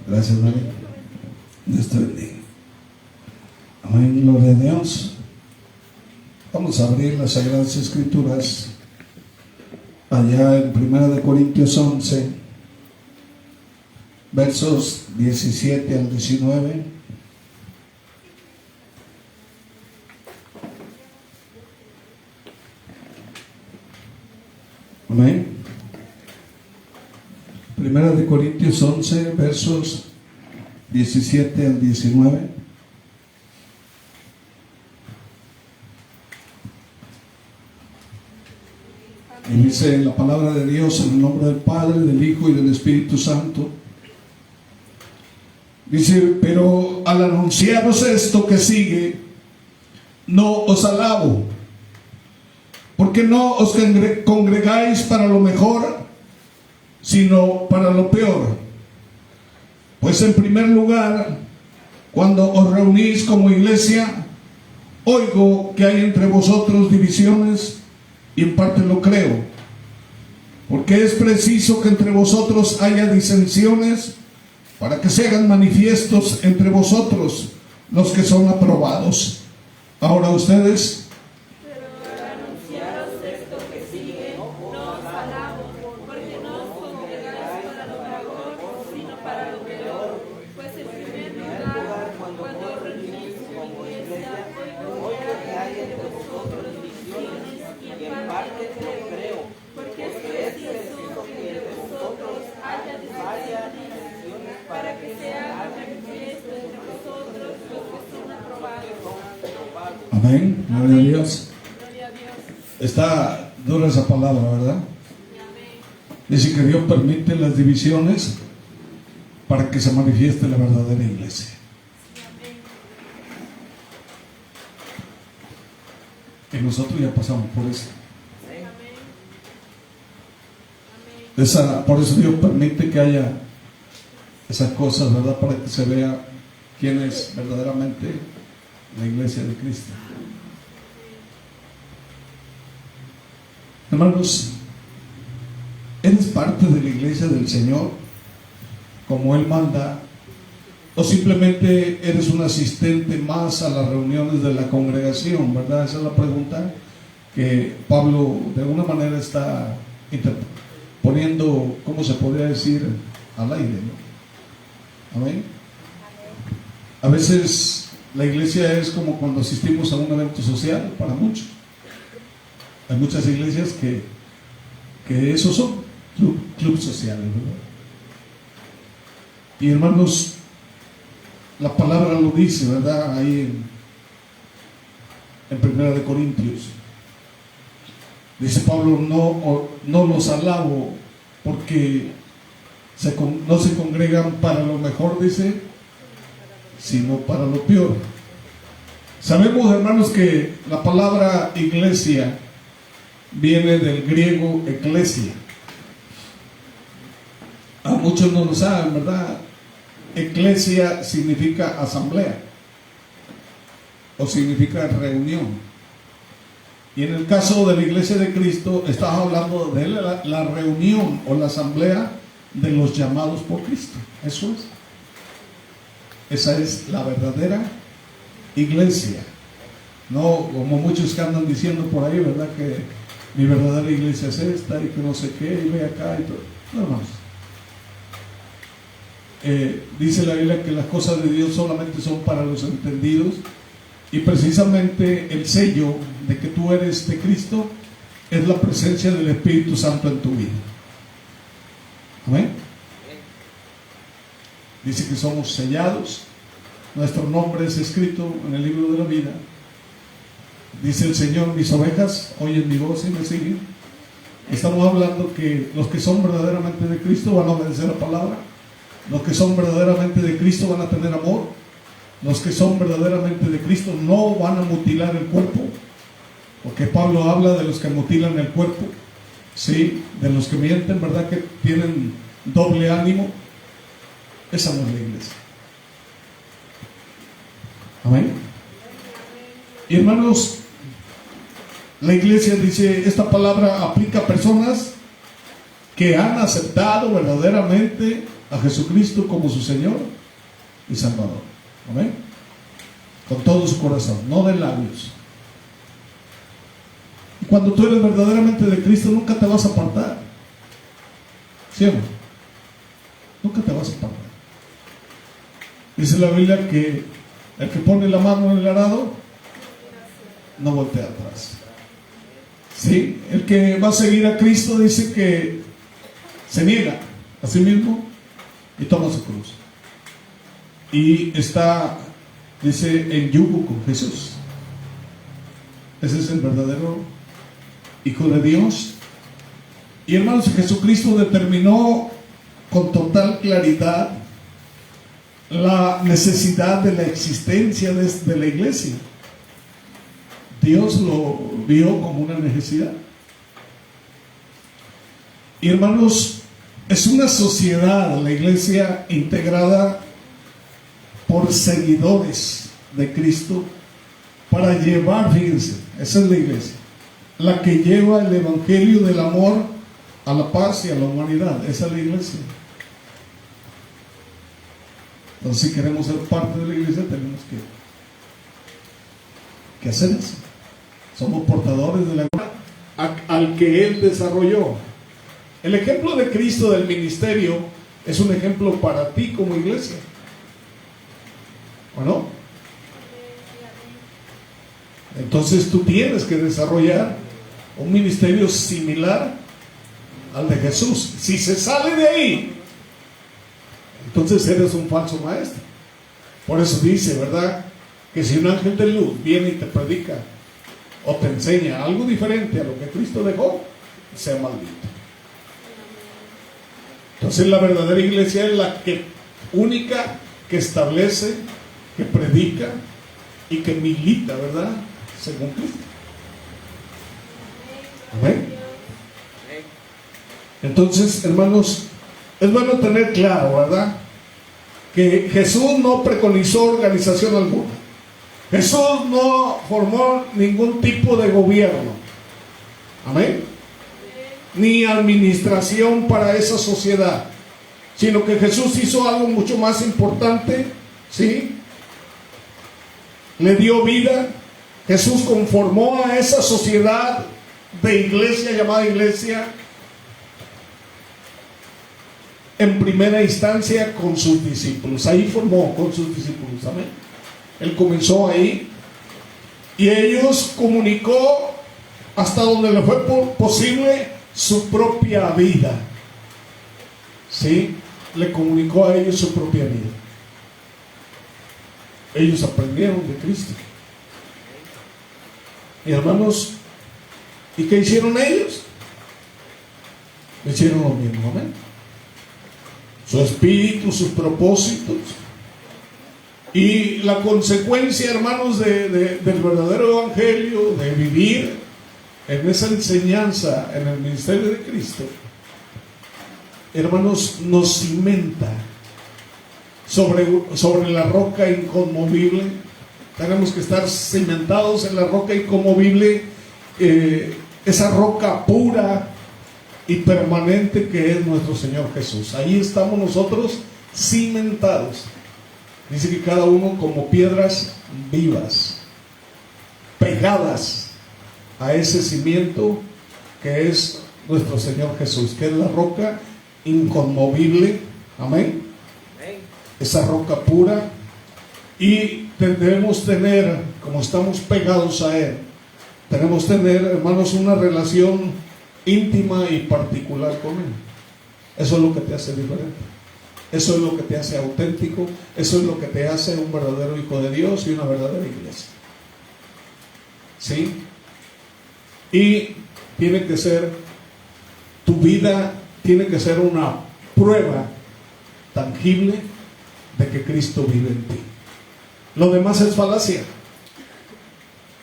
Gracias, María. Dios te bendiga. Amén, gloria a Dios. Vamos a abrir las Sagradas Escrituras allá en 1 Corintios 11, versos 17 al 19. Amén. 1 Corintios 11, versos 17 al 19. Y dice la palabra de Dios en el nombre del Padre, del Hijo y del Espíritu Santo. Dice: pero al anunciaros esto que sigue, no os alabo, porque no os congregáis para lo mejor, sino para lo peor. Pues en primer lugar, cuando os reunís como iglesia, oigo que hay entre vosotros divisiones, y en parte lo creo, porque es preciso que entre vosotros haya disensiones, para que se hagan manifiestos entre vosotros los que son aprobados. Ahora ustedes, amén, gloria a Dios. Está dura esa palabra, ¿verdad? Dice que Dios permite las divisiones para que se manifieste la verdadera iglesia. Y nosotros ya pasamos por eso. Por eso Dios permite que haya esas cosas, ¿verdad? Para que se vea quién es verdaderamente la iglesia de Cristo. Hermanos, ¿eres parte de la iglesia del Señor como Él manda? ¿O simplemente eres un asistente más a las reuniones de la congregación? ¿Verdad? Esa es la pregunta que Pablo de alguna manera está poniendo, ¿cómo se podría decir?, al aire, ¿no? Amén. A veces la iglesia es como cuando asistimos a un evento social para muchos. Hay muchas iglesias que esos son clubes sociales, ¿verdad? Y hermanos, la palabra lo dice, ¿verdad? Ahí en 1 Corintios. Dice Pablo: no los alabo, porque no se congregan para lo mejor, dice, sino para lo peor. Sabemos, hermanos, que la palabra iglesia viene del griego eclesia. A muchos no lo saben, ¿verdad? Eclesia significa asamblea o significa reunión. Y en el caso de la iglesia de Cristo, estás hablando de la reunión o la asamblea de los llamados por Cristo. Eso es. Esa es la verdadera iglesia. No como muchos que andan diciendo por ahí, ¿verdad?, que mi verdadera iglesia es esta y que no sé qué, y ve acá y todo. No, hermanos. Dice la Biblia que las cosas de Dios solamente son para los entendidos, y precisamente el sello de que tú eres de Cristo es la presencia del Espíritu Santo en tu vida. Amén. Dice que somos sellados, nuestro nombre es escrito en el libro de la vida. Dice el Señor: mis ovejas oyen mi voz y me siguen. Estamos hablando que los que son verdaderamente de Cristo van a obedecer la palabra. Los que son verdaderamente de Cristo van a tener amor. Los que son verdaderamente de Cristo no van a mutilar el cuerpo, porque Pablo habla de los que mutilan el cuerpo, ¿sí?, de los que mienten, ¿verdad?, que tienen doble ánimo. Esa no es la iglesia. Amén. Y hermanos, la iglesia, dice, esta palabra aplica a personas que han aceptado verdaderamente a Jesucristo como su Señor y Salvador. Amén. Con todo su corazón, no de labios. Y cuando tú eres verdaderamente de Cristo, nunca te vas a apartar. ¿Sí o no? Nunca te vas a apartar. Dice la Biblia que el que pone la mano en el arado no voltea atrás. ¿Sí? El que va a seguir a Cristo dice que se niega a sí mismo y toma su cruz. Y está, dice, en yugo con Jesús. Ese es el verdadero Hijo de Dios. Y hermanos, Jesucristo determinó con total claridad la necesidad de la existencia de la iglesia. Dios lo vio como una necesidad. Y hermanos, es una sociedad, la iglesia, integrada por seguidores de Cristo para llevar, fíjense, esa es la iglesia, la que lleva el evangelio del amor a la paz y a la humanidad. Esa es la iglesia. Entonces, si queremos ser parte de la iglesia, tenemos que hacer eso. Somos portadores de la al que Él desarrolló. El ejemplo de Cristo del ministerio es un ejemplo para ti como iglesia, ¿o no? Entonces tú tienes que desarrollar un ministerio similar al de Jesús. Si se sale de ahí, entonces eres un falso maestro. Por eso dice, ¿verdad?, que si un ángel de luz viene y te predica o te enseña algo diferente a lo que Cristo dejó, sea maldito. Entonces la verdadera iglesia es la única que establece, que predica y que milita, ¿verdad?, según Cristo. Amén. Entonces, hermanos, es bueno tener claro, ¿verdad?, que Jesús no preconizó organización alguna. Jesús no formó ningún tipo de gobierno. Amén. Ni administración para esa sociedad, sino que Jesús hizo algo mucho más importante, ¿sí? Le dio vida. Jesús conformó a esa sociedad de iglesia llamada iglesia en primera instancia con sus discípulos. Ahí formó con sus discípulos. Amén. Él comenzó ahí y ellos comunicó hasta donde le fue posible su propia vida. ¿Sí? Le comunicó a ellos su propia vida. Ellos aprendieron de Cristo. Y hermanos, ¿y qué hicieron ellos? Hicieron lo mismo. Amén. Su espíritu, sus propósitos. Y la consecuencia, hermanos, del verdadero evangelio, de vivir en esa enseñanza, en el ministerio de Cristo, hermanos, nos cimenta sobre la roca inconmovible. Tenemos que estar cimentados en la roca inconmovible, esa roca pura y permanente que es nuestro Señor Jesús. Ahí estamos nosotros cimentados. Dice que cada uno como piedras vivas, pegadas a ese cimiento que es nuestro Señor Jesús, que es la roca inconmovible. Amén. Esa roca pura. Y debemos tener, como estamos pegados a Él, tenemos que tener, hermanos, una relación íntima y particular con Él. Eso es lo que te hace diferente. Eso es lo que te hace auténtico. Eso es lo que te hace un verdadero hijo de Dios y una verdadera iglesia. ¿Sí? Y tiene que ser, tu vida tiene que ser una prueba tangible de que Cristo vive en ti. Lo demás es falacia.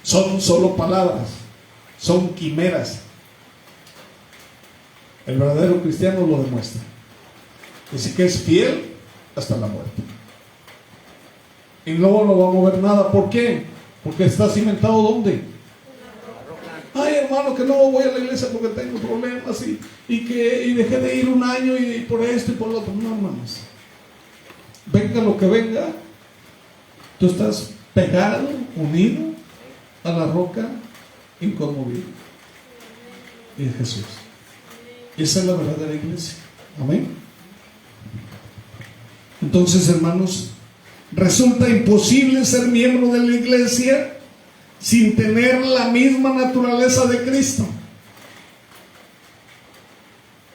Son solo palabras. Son quimeras. El verdadero cristiano lo demuestra. Dice que es fiel hasta la muerte. Y no lo va a mover nada. ¿Por qué? Porque está cimentado ¿dónde? Ay, hermano, que no voy a la iglesia porque tengo problemas y dejé de ir un año y por esto y por lo otro. No, hermanos. Venga lo que venga, tú estás pegado, unido a la roca inconmovible. Y es Jesús. Y esa es la verdadera iglesia. Amén. Entonces, hermanos, resulta imposible ser miembro de la iglesia sin tener la misma naturaleza de Cristo.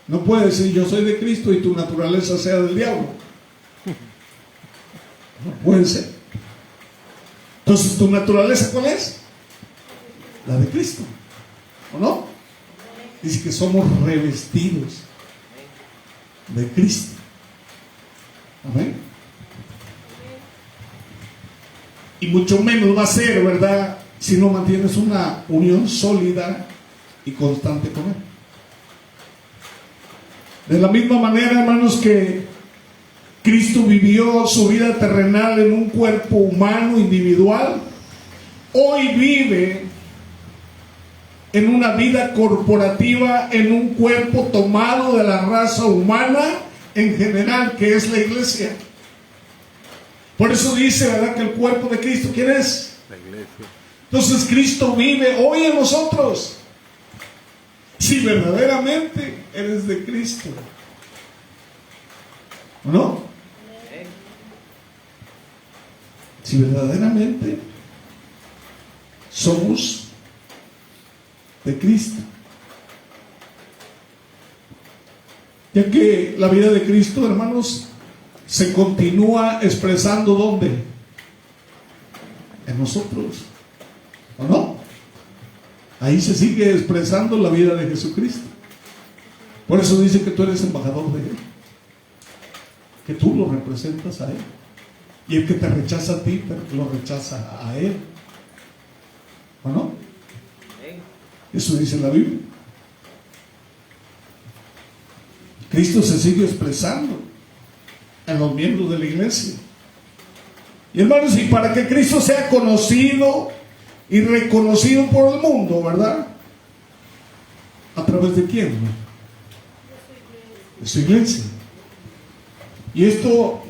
No puedes decir yo soy de Cristo y tu naturaleza sea del diablo. No puede ser. Entonces, ¿tu naturaleza cuál es? La de Cristo. ¿O no? Dice que somos revestidos de Cristo. Amén. Y mucho menos va a ser, ¿verdad?, si no mantienes una unión sólida y constante con Él. De la misma manera, hermanos, que Cristo vivió su vida terrenal en un cuerpo humano individual, hoy vive en una vida corporativa en un cuerpo tomado de la raza humana en general, que es la iglesia. Por eso dice, ¿verdad?, que el cuerpo de Cristo, ¿quién es? La iglesia. Entonces Cristo vive hoy en nosotros. Si verdaderamente eres de Cristo, ¿o no? Si verdaderamente somos de Cristo. Ya que la vida de Cristo, hermanos, se continúa expresando ¿dónde? En nosotros, ¿o no? Ahí se sigue expresando la vida de Jesucristo. Por eso dice que tú eres embajador de Él, que tú lo representas a Él, y el que te rechaza a ti, lo rechaza a Él, ¿o no? Eso dice la Biblia. Cristo se sigue expresando en los miembros de la iglesia. Y hermanos, y para que Cristo sea conocido y reconocido por el mundo, ¿verdad? ¿A través de quién? De su iglesia. Y esto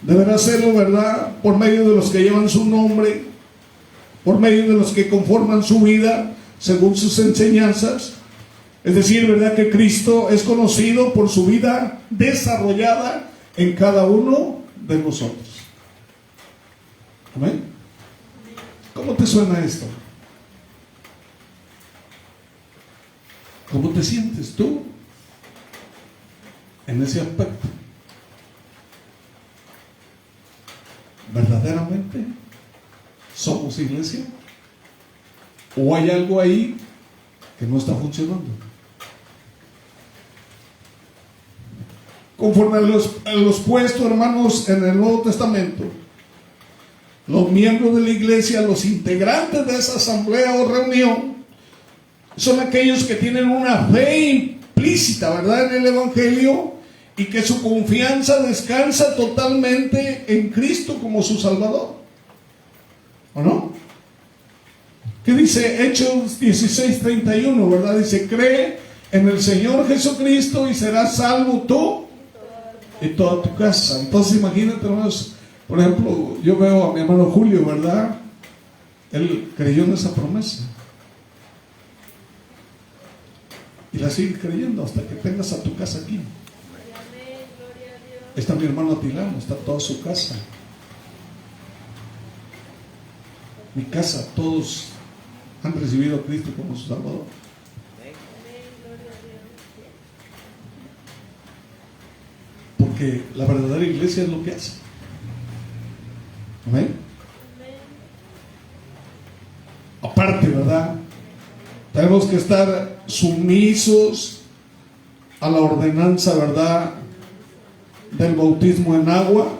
deberá hacerlo, ¿verdad?, por medio de los que llevan su nombre, por medio de los que conforman su vida según sus enseñanzas. Es decir, ¿verdad?, que Cristo es conocido por su vida desarrollada en cada uno de nosotros. Amén. ¿Cómo te suena esto? ¿Cómo te sientes tú en ese aspecto? ¿Verdaderamente somos iglesia? ¿O hay algo ahí que no está funcionando? Conforme a los puestos, hermanos, en el Nuevo Testamento, los miembros de la iglesia, los integrantes de esa asamblea o reunión, son aquellos que tienen una fe implícita, ¿verdad?, en el Evangelio, y que su confianza descansa totalmente en Cristo como su Salvador. ¿O no? ¿Qué dice Hechos 16:31, verdad? Dice, cree en el Señor Jesucristo y serás salvo tú y toda tu casa. Entonces imagínate, hermanos, por ejemplo, yo veo a mi hermano Julio, ¿verdad? Él creyó en esa promesa y la sigue creyendo hasta que tengas a tu casa aquí. Está mi hermano Atilano, está toda su casa. Mi casa, todos han recibido a Cristo como su Salvador. Porque la verdadera iglesia es lo que hace. Amén. Aparte, ¿verdad?, tenemos que estar sumisos a la ordenanza, ¿verdad?, del bautismo en agua,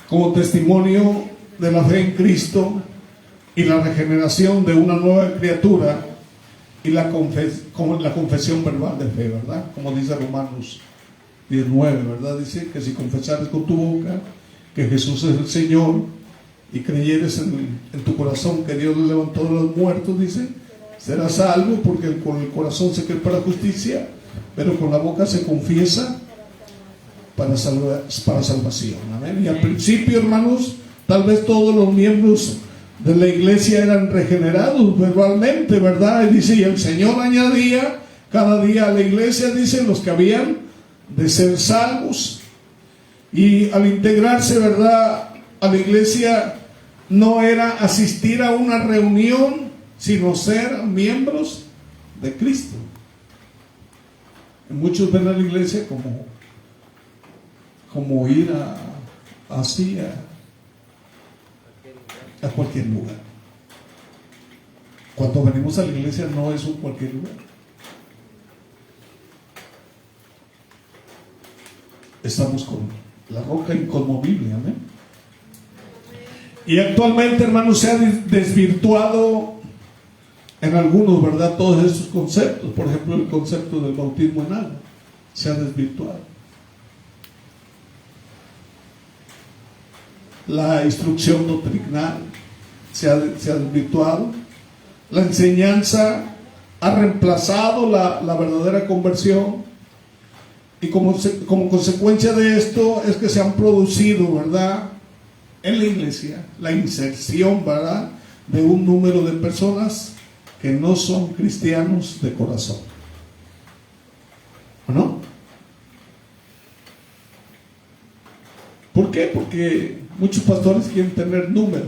como testimonio de la fe en Cristo y la regeneración de una nueva criatura, y la confesión verbal de fe, ¿verdad? Como dice Romanos 19, ¿verdad? Dice que si confesares con tu boca que Jesús es el Señor y creyeres en tu corazón que Dios le levantó de los muertos, dice, será salvo, porque con el corazón se cree para justicia, pero con la boca se confiesa para salvación. Amén. Y al principio, hermanos, tal vez todos los miembros de la iglesia eran regenerados verbalmente, ¿verdad? Y dice, y el Señor añadía cada día a la iglesia, dicen, los que habían de ser salvos. Y al integrarse, ¿verdad?, a la iglesia, no era asistir a una reunión, sino ser miembros de Cristo. Muchos ven a la iglesia como ir a cualquier lugar. Cuando venimos a la iglesia no es un cualquier lugar. Estamos con la roca inconmovible, amén. Y actualmente, hermanos, se ha desvirtuado en algunos, ¿verdad?, todos estos conceptos. Por ejemplo, el concepto del bautismo en agua se ha desvirtuado. La instrucción doctrinal se ha desvirtuado. La enseñanza ha reemplazado la verdadera conversión. Y como consecuencia de esto es que se han producido, ¿verdad?, en la iglesia la inserción, ¿verdad?, de un número de personas que no son cristianos de corazón. ¿O no? ¿Por qué? Porque muchos pastores quieren tener número,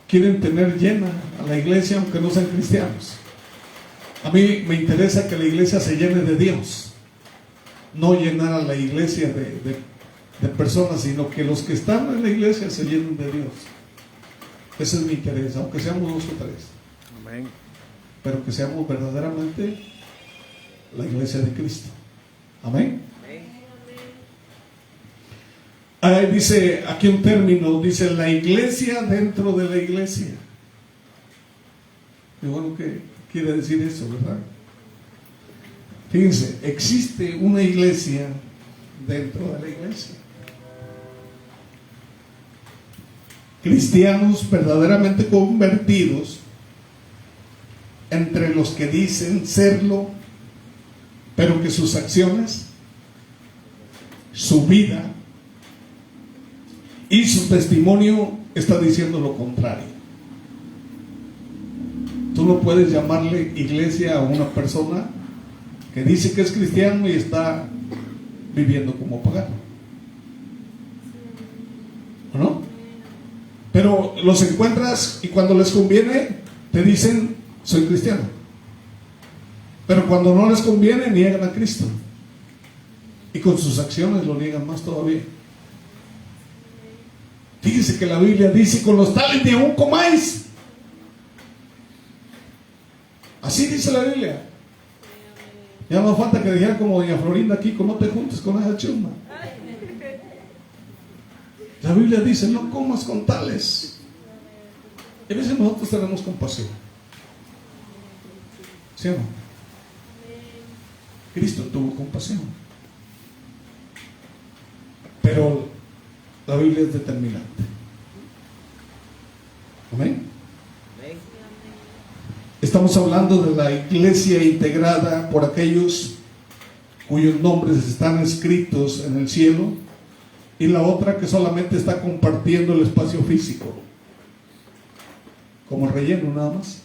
quieren tener llena a la iglesia aunque no sean cristianos. A mí me interesa que la iglesia se llene de Dios, no llenar a la iglesia de personas, sino que los que están en la iglesia se llenen de Dios. Ese es mi interés, aunque seamos 2 o 3. Amén. Pero que seamos verdaderamente la iglesia de Cristo. Amén. Ahí dice, aquí un término, dice la iglesia dentro de la iglesia. Y bueno, ¿qué quiere decir eso, verdad? Fíjense, existe una iglesia dentro de la iglesia. Cristianos verdaderamente convertidos, entre los que dicen serlo, pero que sus acciones, su vida y su testimonio está diciendo lo contrario. Tú no puedes llamarle iglesia a una persona que dice que es cristiano y está viviendo como pagano, ¿o no? Pero los encuentras y cuando les conviene te dicen soy cristiano, pero cuando no les conviene niegan a Cristo y con sus acciones lo niegan más todavía. Fíjense que la Biblia dice con los tales ni aún comáis. Así dice la Biblia. Ya no falta que dijera como doña Florinda aquí, no te juntes con esa chusma. La Biblia dice no comas con tales. Y a veces nosotros tenemos compasión, ¿sí o no? Cristo tuvo compasión, pero la Biblia es determinante. Amén. Estamos hablando de la iglesia integrada por aquellos cuyos nombres están escritos en el cielo, y la otra que solamente está compartiendo el espacio físico, como relleno nada más.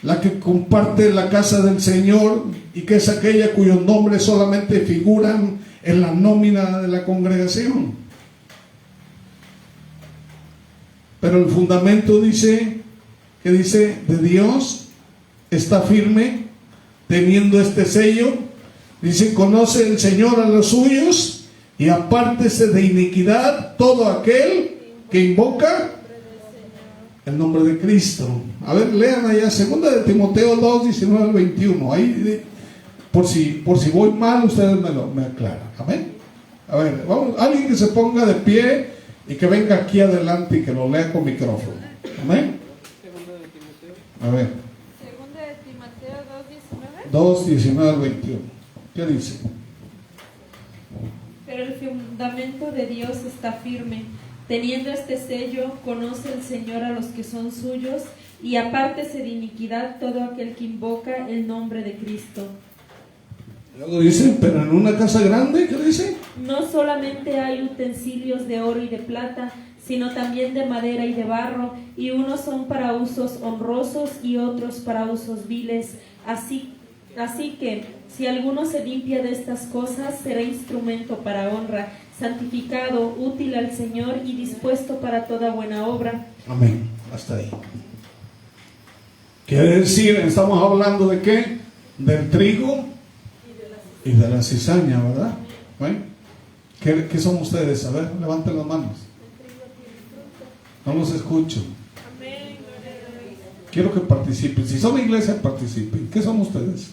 La que comparte la casa del Señor, y que es aquella cuyos nombres solamente figuran en la nómina de la congregación. Pero el fundamento dice de Dios está firme, teniendo este sello. Dice, conoce el Señor a los suyos, y apártese de iniquidad todo aquel que invoca el nombre de Cristo. A ver, lean allá 2 de Timoteo 2, 19 al 21. Ahí, por si voy mal, ustedes me aclaran. Amén. A ver, vamos, alguien que se ponga de pie y que venga aquí adelante y que lo lea con micrófono. Amén. A ver. 2 de Timoteo 2:19. 2, 19 al 21. ¿Qué dice? Pero el fundamento de Dios está firme, Teniendo este sello, conoce el Señor a los que son suyos, y apártese de iniquidad todo aquel que invoca el nombre de Cristo. Luego dice, pero en una casa grande, ¿qué dice? No solamente hay utensilios de oro y de plata, sino también de madera y de barro, y unos son para usos honrosos y otros para usos viles. Así que, si alguno se limpia de estas cosas, será instrumento para honra, santificado, útil al Señor y dispuesto para toda buena obra. Amén. Hasta ahí. Quiere decir, estamos hablando de qué? Del trigo y de la cizaña, ¿verdad? Bueno, ¿qué son ustedes? A ver, levanten las manos. No los escucho. Quiero que participen. Si son iglesia, participen. ¿Qué son ustedes?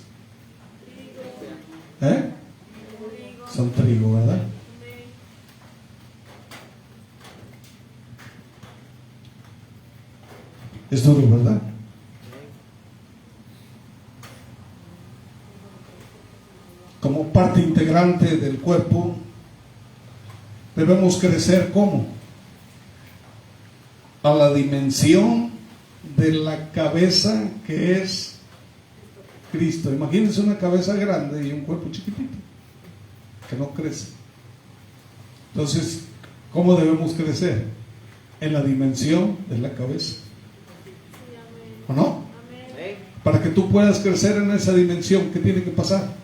Son trigo, ¿verdad? Es duro, ¿verdad? Como parte integrante del cuerpo, debemos crecer ¿cómo? A la dimensión de la cabeza que es Cristo. Imagínense una cabeza grande y un cuerpo chiquitito que no crece. Entonces, ¿cómo debemos crecer? En la dimensión de la cabeza, ¿o no? Para que tú puedas crecer en esa dimensión, ¿qué tiene que pasar?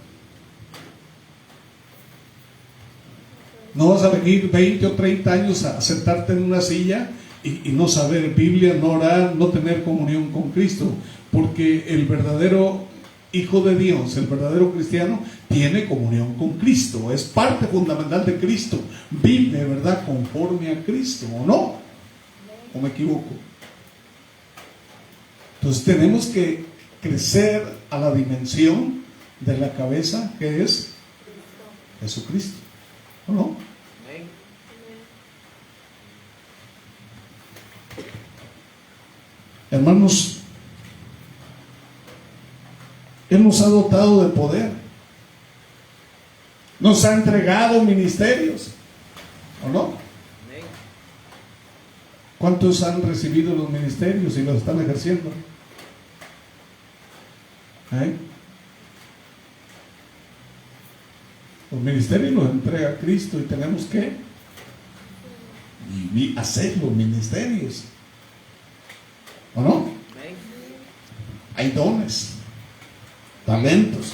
No vas a venir 20 o 30 años a sentarte en una silla y no saber Biblia, no orar, no tener comunión con Cristo, porque el verdadero hijo de Dios, el verdadero cristiano, tiene comunión con Cristo, es parte fundamental de Cristo, vive, ¿verdad?, conforme a Cristo, ¿o no? ¿O me equivoco? Entonces tenemos que crecer a la dimensión de la cabeza que es Jesucristo, ¿o no? Hermanos, Él nos ha dotado de poder, nos ha entregado ministerios, ¿o no? ¿Cuántos han recibido los ministerios y los están ejerciendo? Los ministerios los entrega Cristo y tenemos que hacer los ministerios, ¿o no? Hay dones, talentos,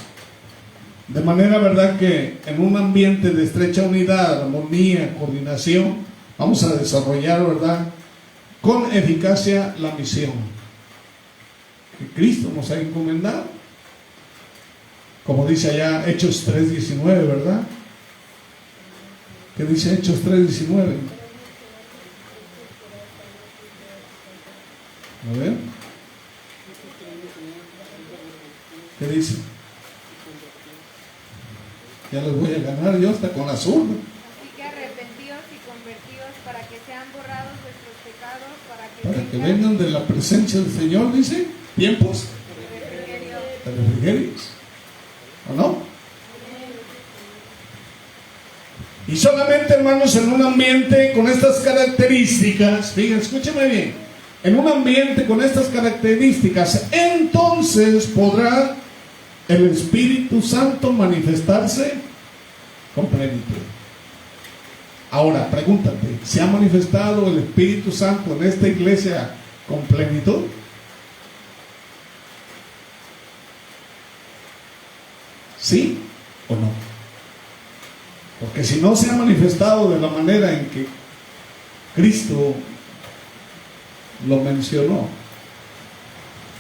de manera, verdad, que en un ambiente de estrecha unidad, armonía, coordinación, vamos a desarrollar, verdad, con eficacia la misión que Cristo nos ha encomendado, como dice allá Hechos 3:19, ¿verdad? ¿Qué dice Hechos 3:19? A ver, ¿qué dice? Ya les voy a ganar yo hasta con la zurda. Así que arrepentidos y convertidos para que sean borrados vuestros pecados, Para que vengan de la presencia del Señor, dice, tiempos de refrigerios, ¿o no? Y solamente, hermanos, en un ambiente con estas características, fíjense, escúcheme bien, en un ambiente con estas características, entonces podrá el Espíritu Santo manifestarse con plenitud. Ahora, pregúntate, ¿se ha manifestado el Espíritu Santo en esta iglesia con plenitud? ¿Sí o no? Porque si no se ha manifestado de la manera en que Cristo lo mencionó,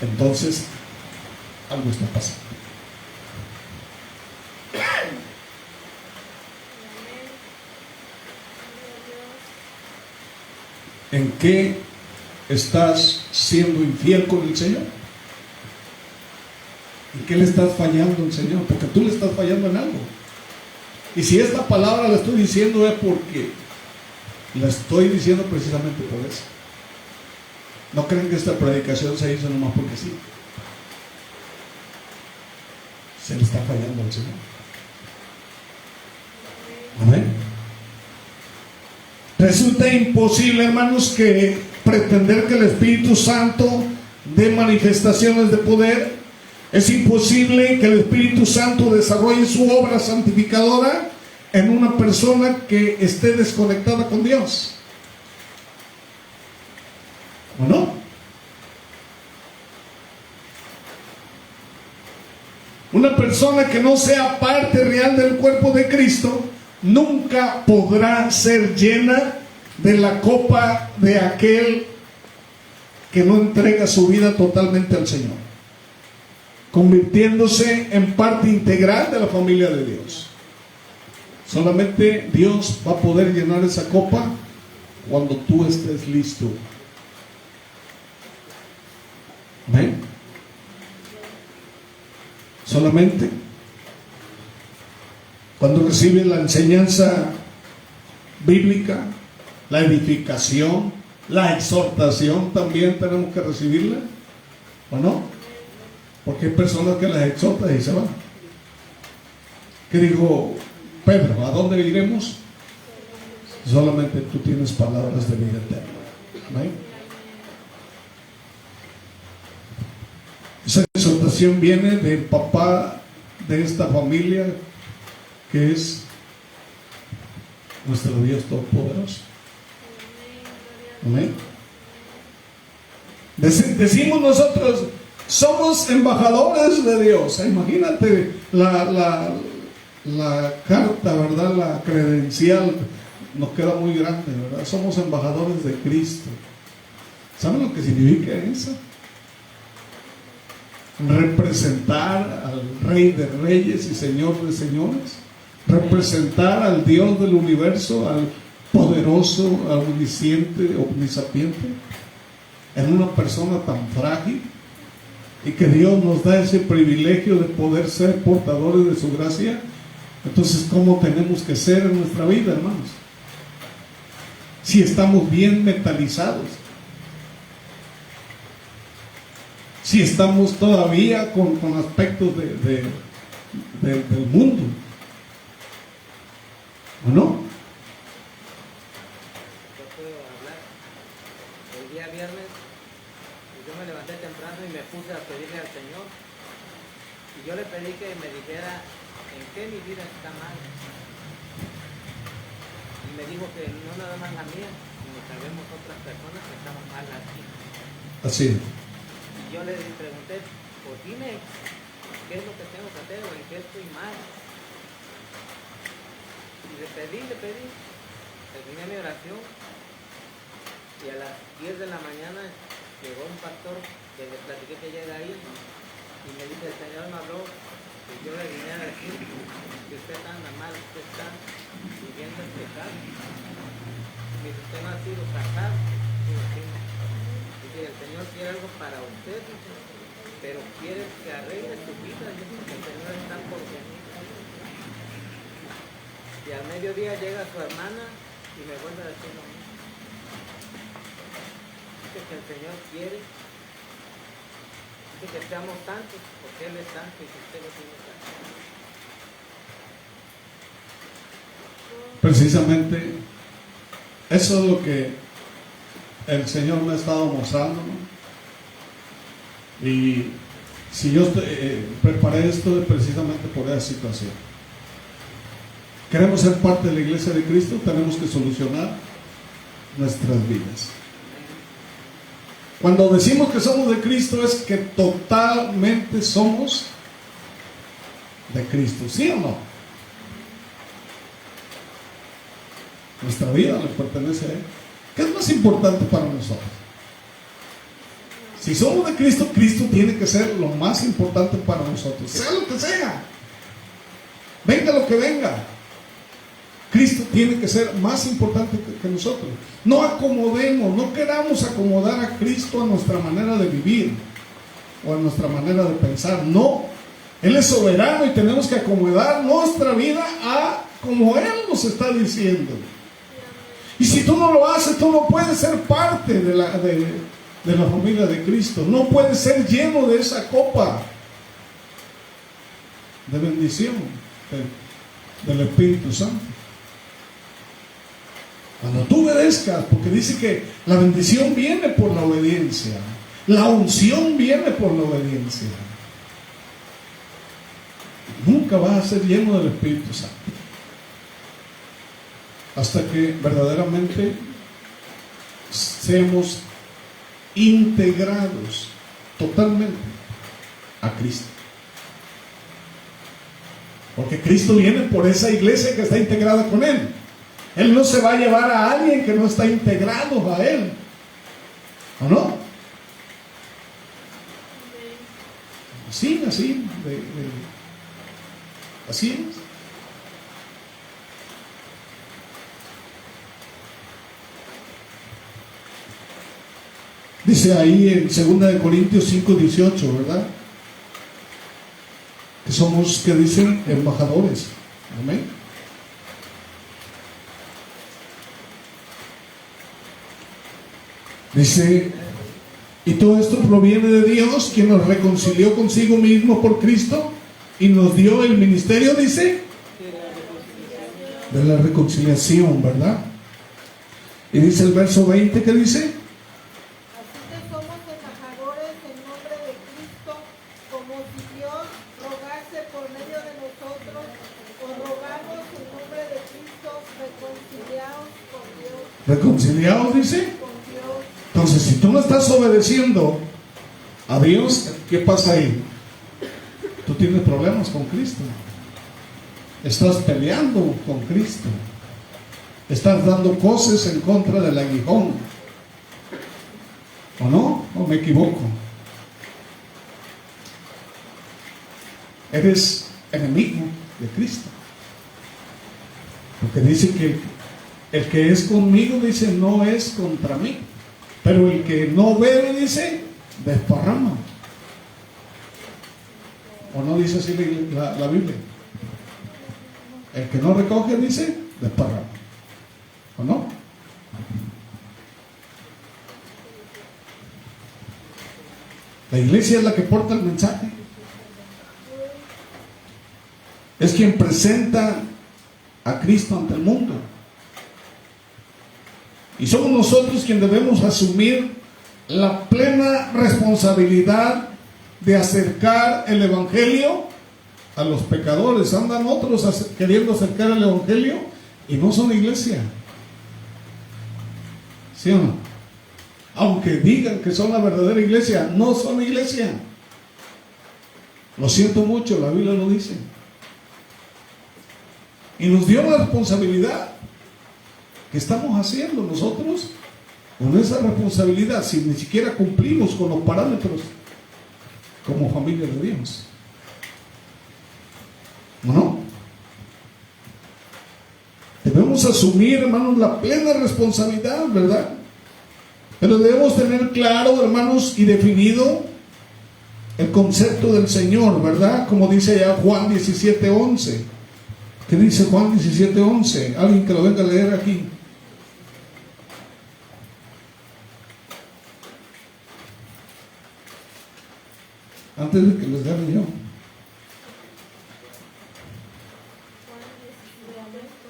entonces algo está pasando. ¿En qué estás siendo infiel con el Señor? ¿En qué le estás fallando al Señor? Porque tú le estás fallando en algo. Y si esta palabra la estoy diciendo es porque la estoy diciendo precisamente por eso. No creen que esta predicación se hizo nomás porque sí. Se le está fallando al Señor. Amén. Resulta imposible, hermanos, que pretender que el Espíritu Santo dé manifestaciones de poder. Es imposible que el Espíritu Santo desarrolle su obra santificadora en una persona que esté desconectada con Dios. ¿O no? Una persona que no sea parte real del cuerpo de Cristo nunca podrá ser llena de la copa de aquel que no entrega su vida totalmente al Señor, convirtiéndose en parte integral de la familia de Dios. Solamente Dios va a poder llenar esa copa cuando tú estés listo. ¿Ven? Solamente cuando recibes la enseñanza bíblica, la edificación, la exhortación, también tenemos que recibirla, ¿o no? Porque hay personas que las exhortan y se van. ¿Qué dijo Pedro? ¿A dónde iremos? Solamente tú tienes palabras de vida eterna. ¿Ven? Esa exhortación viene del papá de esta familia, que es nuestro Dios Todopoderoso. Amén. Decimos nosotros, somos embajadores de Dios. Imagínate la carta, ¿verdad? La credencial nos queda muy grande, ¿verdad? Somos embajadores de Cristo. ¿Saben lo que significa eso? Representar al Rey de Reyes y Señor de Señores, representar al Dios del universo, al poderoso, al omnisciente, omnisapiente, en una persona tan frágil, y que Dios nos da ese privilegio de poder ser portadores de su gracia. Entonces, ¿cómo tenemos que ser en nuestra vida, hermanos? Si estamos bien metalizados, si estamos todavía con aspectos del mundo, ¿o no? Yo puedo hablar. El día viernes yo me levanté temprano y me puse a pedirle al Señor, y yo le pedí que me dijera en qué mi vida está mal, y me dijo que no nada más la mía, sino que vemos otras personas que estaban mal aquí. Así. Y yo le pregunté, pues dime, ¿qué es lo que tengo que hacer o en qué estoy mal? Y le pedí, terminé mi oración, y a las 10 de la mañana llegó un pastor que le platiqué que llega ahí, y me dice, el Señor me habló, que yo le vine a decir que usted anda mal, usted está viviendo el pecado. Dice, usted no ha sido casado. Dice, el Señor quiere algo para usted, pero quiere que arregle su vida. Dice, el Señor está por venir. Y al mediodía llega su hermana y me vuelve a decir lo mismo. Dice que el Señor quiere, dice que seamos santos, porque Él es santo y que usted lo tiene santo. Precisamente eso es lo que el Señor me ha estado mostrando, ¿no? Y si yo preparé esto precisamente por esa situación. Queremos ser parte de la iglesia de Cristo, tenemos que solucionar nuestras vidas. Cuando decimos que somos de Cristo, es que totalmente somos de Cristo, ¿sí o no? Nuestra vida le pertenece a Él. ¿Qué es más importante para nosotros? Si somos de Cristo, Cristo tiene que ser lo más importante para nosotros, sea lo que sea, venga lo que venga. Cristo tiene que ser más importante que nosotros. No acomodemos, no queramos acomodar a Cristo a nuestra manera de vivir o a nuestra manera de pensar. No, Él es soberano y tenemos que acomodar nuestra vida a como Él nos está diciendo. Y si tú no lo haces, tú no puedes ser parte de la familia de Cristo. No puedes ser lleno de esa copa de bendición del Espíritu Santo. Cuando tú obedezcas, porque dice que la bendición viene por la obediencia, la unción viene por la obediencia. Nunca vas a ser lleno del Espíritu Santo hasta que verdaderamente seamos integrados totalmente a Cristo. Porque Cristo viene por esa iglesia que está integrada con Él. Él no se va a llevar a alguien que no está integrado a Él. ¿O no? Sí, así. Así es. Dice ahí en 2 Corintios 5:18, ¿verdad? Que somos, que dicen, embajadores. Amén. Dice, y todo esto proviene de Dios, quien nos reconcilió consigo mismo por Cristo y nos dio el ministerio, dice, de la reconciliación, ¿verdad? Y dice el verso 20, ¿qué dice? Así que somos embajadores en nombre de Cristo, como si Dios rogase por medio de nosotros, os rogamos en nombre de Cristo, reconciliaos con Dios. Reconciliados, dice. Con Dios. Entonces, si tú no estás obedeciendo a Dios, ¿qué pasa ahí? Tú tienes problemas con Cristo. Estás peleando con Cristo. Estás dando cosas en contra del aguijón. ¿O no? ¿O me equivoco? Eres enemigo de Cristo. Porque dice que el que es conmigo, dice, no es contra mí. Pero el que no bebe, dice, desparrama. ¿O no dice así la Biblia? El que no recoge, dice, desparrama. ¿O no? La iglesia es la que porta el mensaje. Es quien presenta a Cristo ante el mundo. Y somos nosotros quienes debemos asumir la plena responsabilidad de acercar el Evangelio a los pecadores. Andan otros queriendo acercar el Evangelio y no son iglesia. ¿Sí o no? Aunque digan que son la verdadera iglesia, no son iglesia. Lo siento mucho, la Biblia lo dice. Y nos dio la responsabilidad. ¿Qué estamos haciendo nosotros con esa responsabilidad si ni siquiera cumplimos con los parámetros como familia de Dios? ¿No? Debemos asumir, hermanos, la plena responsabilidad, ¿verdad? Pero debemos tener claro, hermanos, y definido el concepto del Señor, ¿verdad? Como dice allá Juan 17:11. ¿Qué dice Juan 17:11? Alguien que lo venga a leer aquí. Antes de que les gane yo.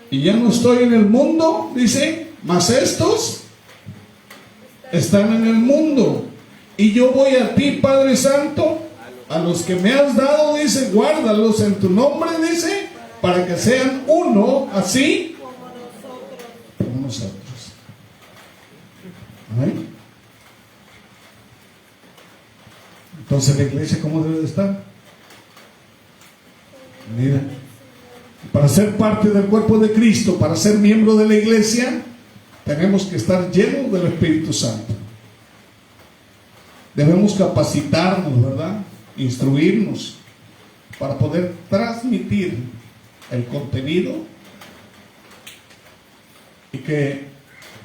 Y ya no estoy en el mundo, dice, mas estos están en el mundo. Y yo voy a ti, Padre Santo, a los que me has dado, dice, guárdalos en tu nombre, dice, para que sean uno, así como nosotros. ¿Amén? Entonces la iglesia, ¿cómo debe de estar? Mira, para ser parte del cuerpo de Cristo, para ser miembro de la iglesia, tenemos que estar llenos del Espíritu Santo. Debemos capacitarnos, ¿verdad? Instruirnos para poder transmitir el contenido y que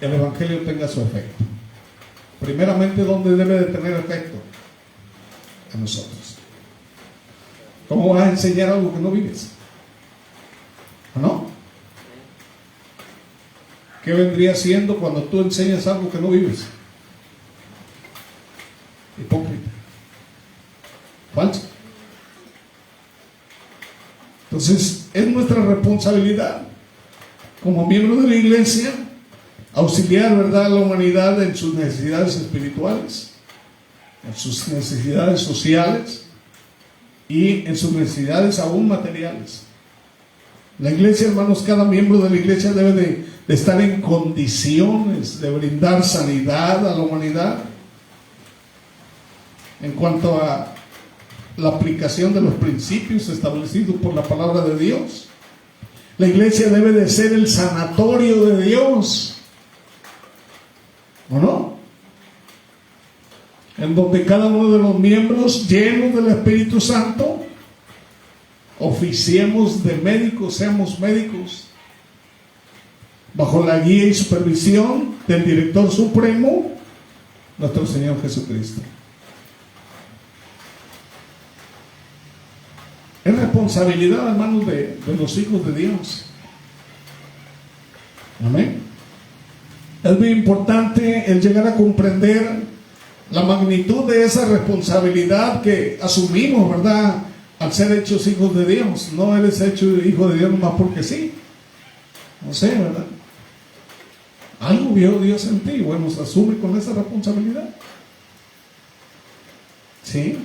el Evangelio tenga su efecto. Primeramente, ¿dónde debe de tener efecto? En nosotros. ¿Cómo vas a enseñar algo que no vives? ¿O no? ¿Qué vendría siendo cuando tú enseñas algo que no vives? Hipócrita. Falso. Entonces, es nuestra responsabilidad como miembros de la iglesia auxiliar, ¿verdad?, a la humanidad en sus necesidades espirituales, en sus necesidades sociales y en sus necesidades aún materiales. La iglesia, hermanos, cada miembro de la iglesia debe de estar en condiciones de brindar sanidad a la humanidad en cuanto a la aplicación de los principios establecidos por la palabra de Dios. La iglesia debe de ser el sanatorio de Dios, ¿o no? En donde cada uno de los miembros, llenos del Espíritu Santo, oficiemos de médicos, seamos médicos, bajo la guía y supervisión del Director Supremo, nuestro Señor Jesucristo. Es responsabilidad, hermanos, de los hijos de Dios. Amén. Es muy importante el llegar a comprender la magnitud de esa responsabilidad que asumimos, ¿verdad?, al ser hechos hijos de Dios. No eres hecho hijo de Dios nomás porque sí. No sé, ¿verdad? Algo vio Dios en ti. Bueno, se asume con esa responsabilidad. ¿Sí?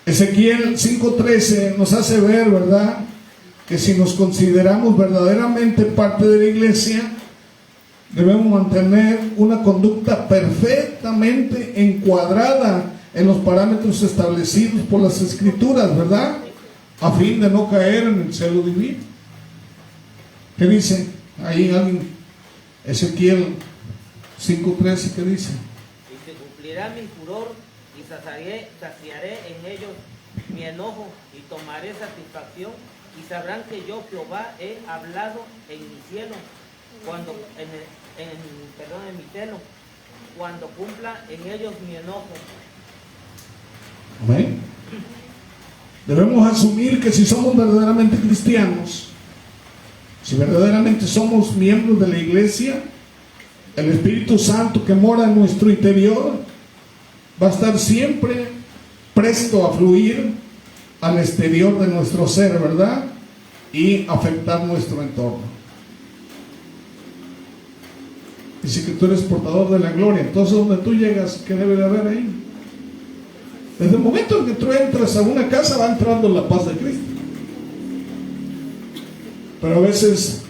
Ezequiel 5:13 nos hace ver, ¿verdad?, que si nos consideramos verdaderamente parte de la iglesia, debemos mantener una conducta perfectamente encuadrada en los parámetros establecidos por las Escrituras, ¿verdad?, a fin de no caer en el celo divino. ¿Qué dice ahí alguien? Ezequiel 5:13, ¿qué dice? Y se cumplirá mi furor y saciaré en ellos mi enojo y tomaré satisfacción, y sabrán que yo Jehová he hablado en mi cielo, cuando en mi celo, cuando cumpla en ellos mi enojo. Amén. Debemos asumir que si somos verdaderamente cristianos, si verdaderamente somos miembros de la iglesia, el Espíritu Santo que mora en nuestro interior va a estar siempre presto a fluir al exterior de nuestro ser, ¿verdad?, y afectar nuestro entorno. Dice que tú eres portador de la gloria. Entonces, donde tú llegas, ¿qué debe de haber ahí? Desde el momento en que tú entras a una casa, va entrando la paz de Cristo. Pero a veces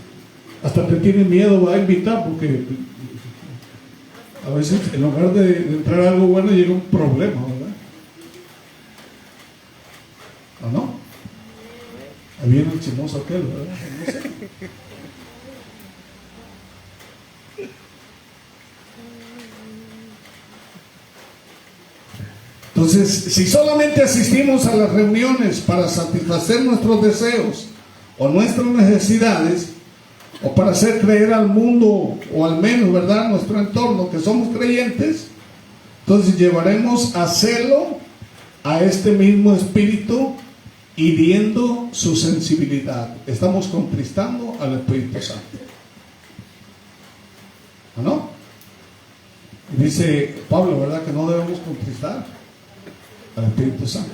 hasta te tiene miedo a invitar, porque a veces en lugar de entrar algo bueno llega un problema, ¿verdad? ¿O no? Ahí viene el chismoso aquel, ¿verdad? No sé. Entonces, si solamente asistimos a las reuniones para satisfacer nuestros deseos o nuestras necesidades, o para hacer creer al mundo, o al menos, ¿verdad?, nuestro entorno, que somos creyentes, entonces llevaremos a celo a este mismo espíritu, hiriendo su sensibilidad. Estamos contristando al Espíritu Santo, ¿o no? Y dice Pablo, ¿verdad?, que no debemos contristar al Espíritu Santo.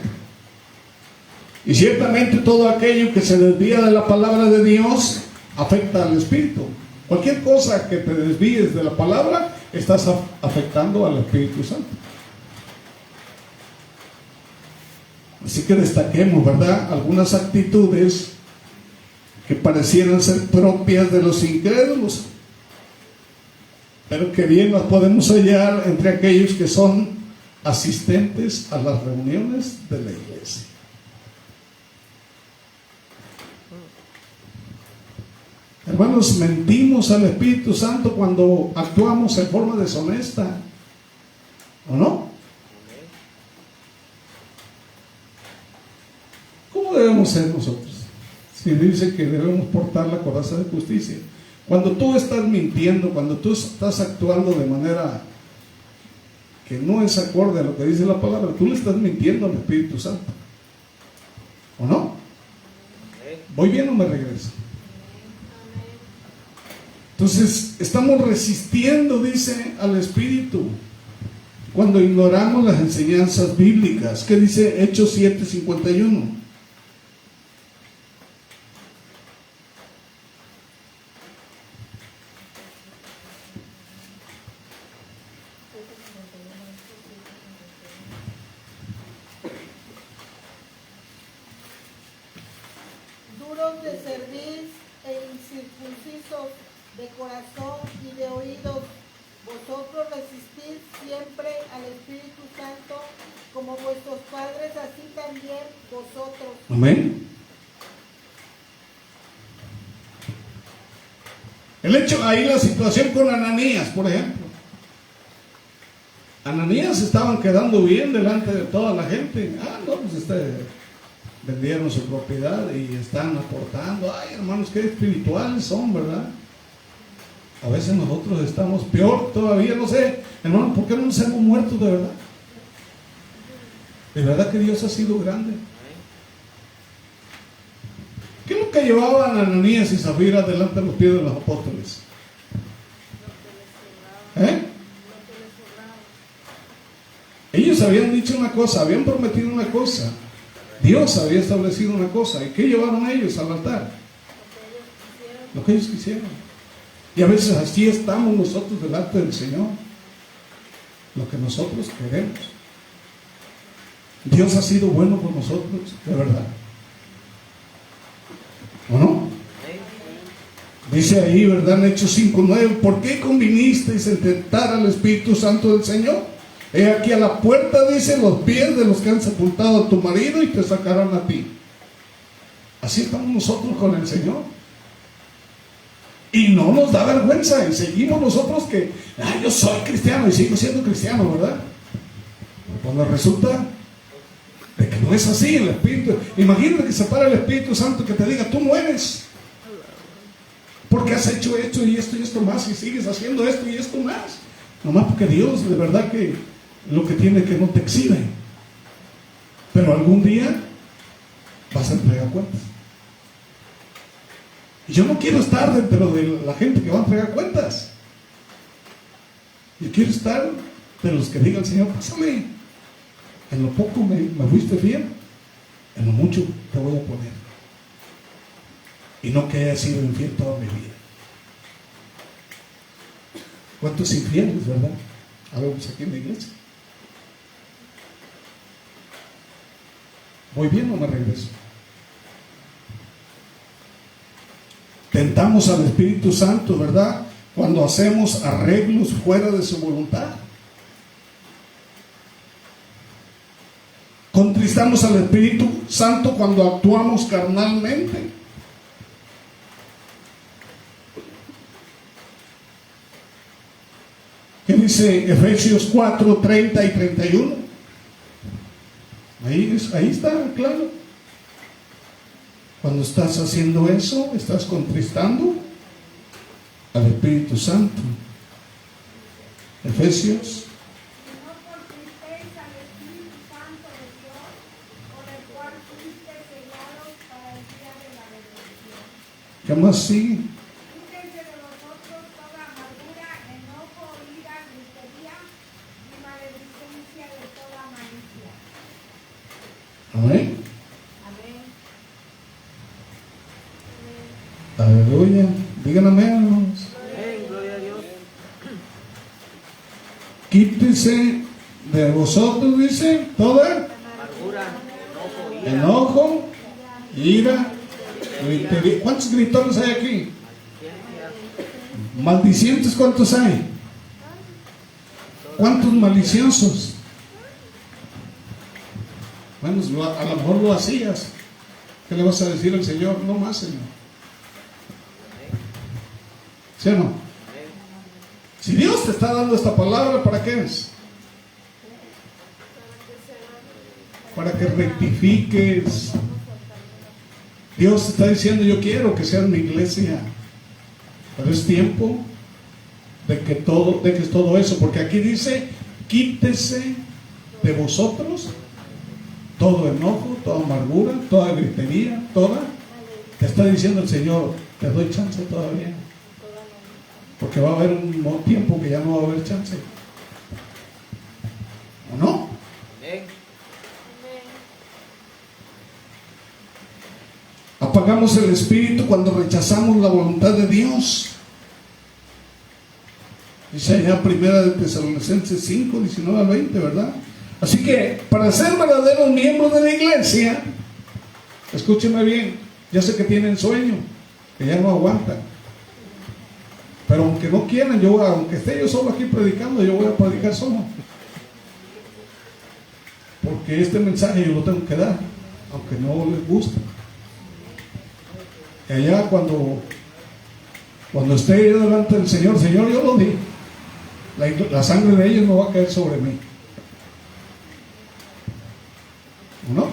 Y ciertamente todo aquello que se desvía de la palabra de Dios afecta al Espíritu. Cualquier cosa que te desvíes de la palabra, estás afectando al Espíritu Santo. Así que destaquemos, ¿verdad?, algunas actitudes que parecieran ser propias de los incrédulos, pero que bien las podemos hallar entre aquellos que son asistentes a las reuniones de la iglesia. Hermanos, mentimos al Espíritu Santo cuando actuamos en forma deshonesta, ¿o no? ¿Cómo debemos ser nosotros? Si dice que debemos portar la coraza de justicia. Cuando tú estás mintiendo, cuando tú estás actuando de manera que no es acorde a lo que dice la palabra, tú le estás mintiendo al Espíritu Santo, ¿o no? ¿Voy bien o me regreso? Entonces, estamos resistiendo, dice, al Espíritu cuando ignoramos las enseñanzas bíblicas. ¿Qué dice Hechos 7:51? también vosotros. Amén. El hecho, ahí la situación con Ananías, por ejemplo. Ananías estaban quedando bien delante de toda la gente. No, pues vendieron su propiedad y están aportando. Ay, hermanos, qué espirituales son, ¿verdad? A veces nosotros estamos peor todavía, no sé, hermano, ¿por qué no nos hemos muerto de verdad? De verdad que Dios ha sido grande. ¿Qué es lo que llevaban a Ananías y Zafira delante de los pies de los apóstoles? Ellos habían dicho una cosa, habían prometido una cosa. Dios había establecido una cosa. ¿Y qué llevaron ellos al altar? Lo que ellos quisieron. Y a veces así estamos nosotros delante del Señor. Lo que nosotros queremos. Dios ha sido bueno con nosotros, de verdad. ¿O no? Dice ahí, ¿verdad? En Hechos 5:9, ¿por qué convinisteis en tentar al Espíritu Santo del Señor? He aquí a la puerta, dice, los pies de los que han sepultado a tu marido y te sacarán a ti. Así estamos nosotros con el Señor. Y no nos da vergüenza. Y seguimos nosotros que, yo soy cristiano y sigo siendo cristiano, ¿verdad? Pero cuando resulta de que no es así el Espíritu. Imagínate que se para el Espíritu Santo que te diga, tú no eres. Porque has hecho esto y esto más. Y sigues haciendo esto y esto más. Nomás porque Dios de verdad que lo que tiene que no te exhibe. Pero algún día vas a entregar cuentas. Y yo no quiero estar dentro de la gente que va a entregar cuentas. Yo quiero estar de los que digan, Señor, pásame. En lo poco me fuiste fiel, en lo mucho te voy a poner. Y no que haya sido infiel toda mi vida. ¿Cuántos infieles, verdad? Habemos aquí en la iglesia. ¿Voy bien o me regreso? Tentamos al Espíritu Santo, ¿verdad? Cuando hacemos arreglos fuera de su voluntad. Contristamos al Espíritu Santo cuando actuamos carnalmente. ¿Qué dice Efesios 4, 30 y 31? Ahí está, claro. Cuando estás haciendo eso, estás contristando al Espíritu Santo. Efesios. No contristéis al Espíritu Santo de Dios, por el cual fuisteis sellados para el día de la redención. ¿Qué más sigue? Quítense de vosotros toda amargura, enojo, ira, gritería y maledicencia de toda malicia. Amén. Amén. Aleluya. Digan amén, hermanos. Amén, gloria a Dios. Quítese de vosotros, dice, toda Amargura, enojo, ira, enojo, ira, gritería. ¿Cuántos gritones hay aquí? Maldicientes, ¿cuántos hay? ¿Cuántos maliciosos? Bueno, a lo mejor lo hacías. ¿Qué le vas a decir al Señor? No más, Señor. ¿Sí o no? Si Dios te está dando esta palabra, ¿para qué es? Para que rectifiques. Dios te está diciendo, yo quiero que seas mi iglesia. Pero es tiempo de que todo eso, porque aquí dice, quítese de vosotros todo enojo, toda amargura, toda gritería, te está diciendo el Señor, te doy chance todavía. Porque va a haber un tiempo que ya no va a haber chance. ¿O no? amén. Apagamos el espíritu cuando rechazamos la voluntad de Dios. Dice allá primera de Tesalonicenses 5, 19 al 20, ¿verdad? Así que para ser verdaderos miembros de la iglesia, escúchenme bien, ya sé que tienen sueño, que ya no aguantan. Pero aunque no quieran, aunque esté yo solo aquí predicando, yo voy a predicar solo. ¿Por porque este mensaje yo lo tengo que dar, aunque no les guste. Y allá cuando esté yo delante del Señor, Señor, yo lo di. La sangre de ellos no va a caer sobre mí. ¿No?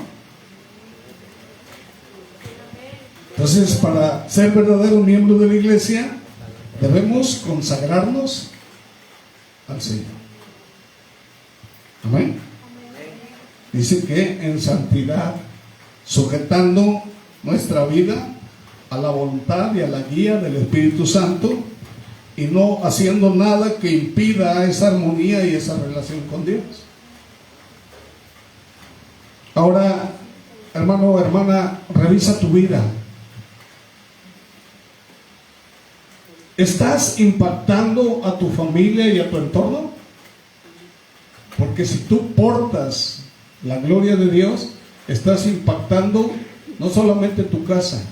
Entonces, para ser verdaderos miembros de la iglesia, debemos consagrarnos al Señor. Amén. Dice que en santidad, sujetando nuestra vida a la voluntad y a la guía del Espíritu Santo, y no haciendo nada que impida esa armonía y esa relación con Dios. Ahora, hermano o hermana, revisa tu vida. ¿Estás impactando a tu familia y a tu entorno? Porque si tú portas la gloria de Dios, estás impactando no solamente tu casa,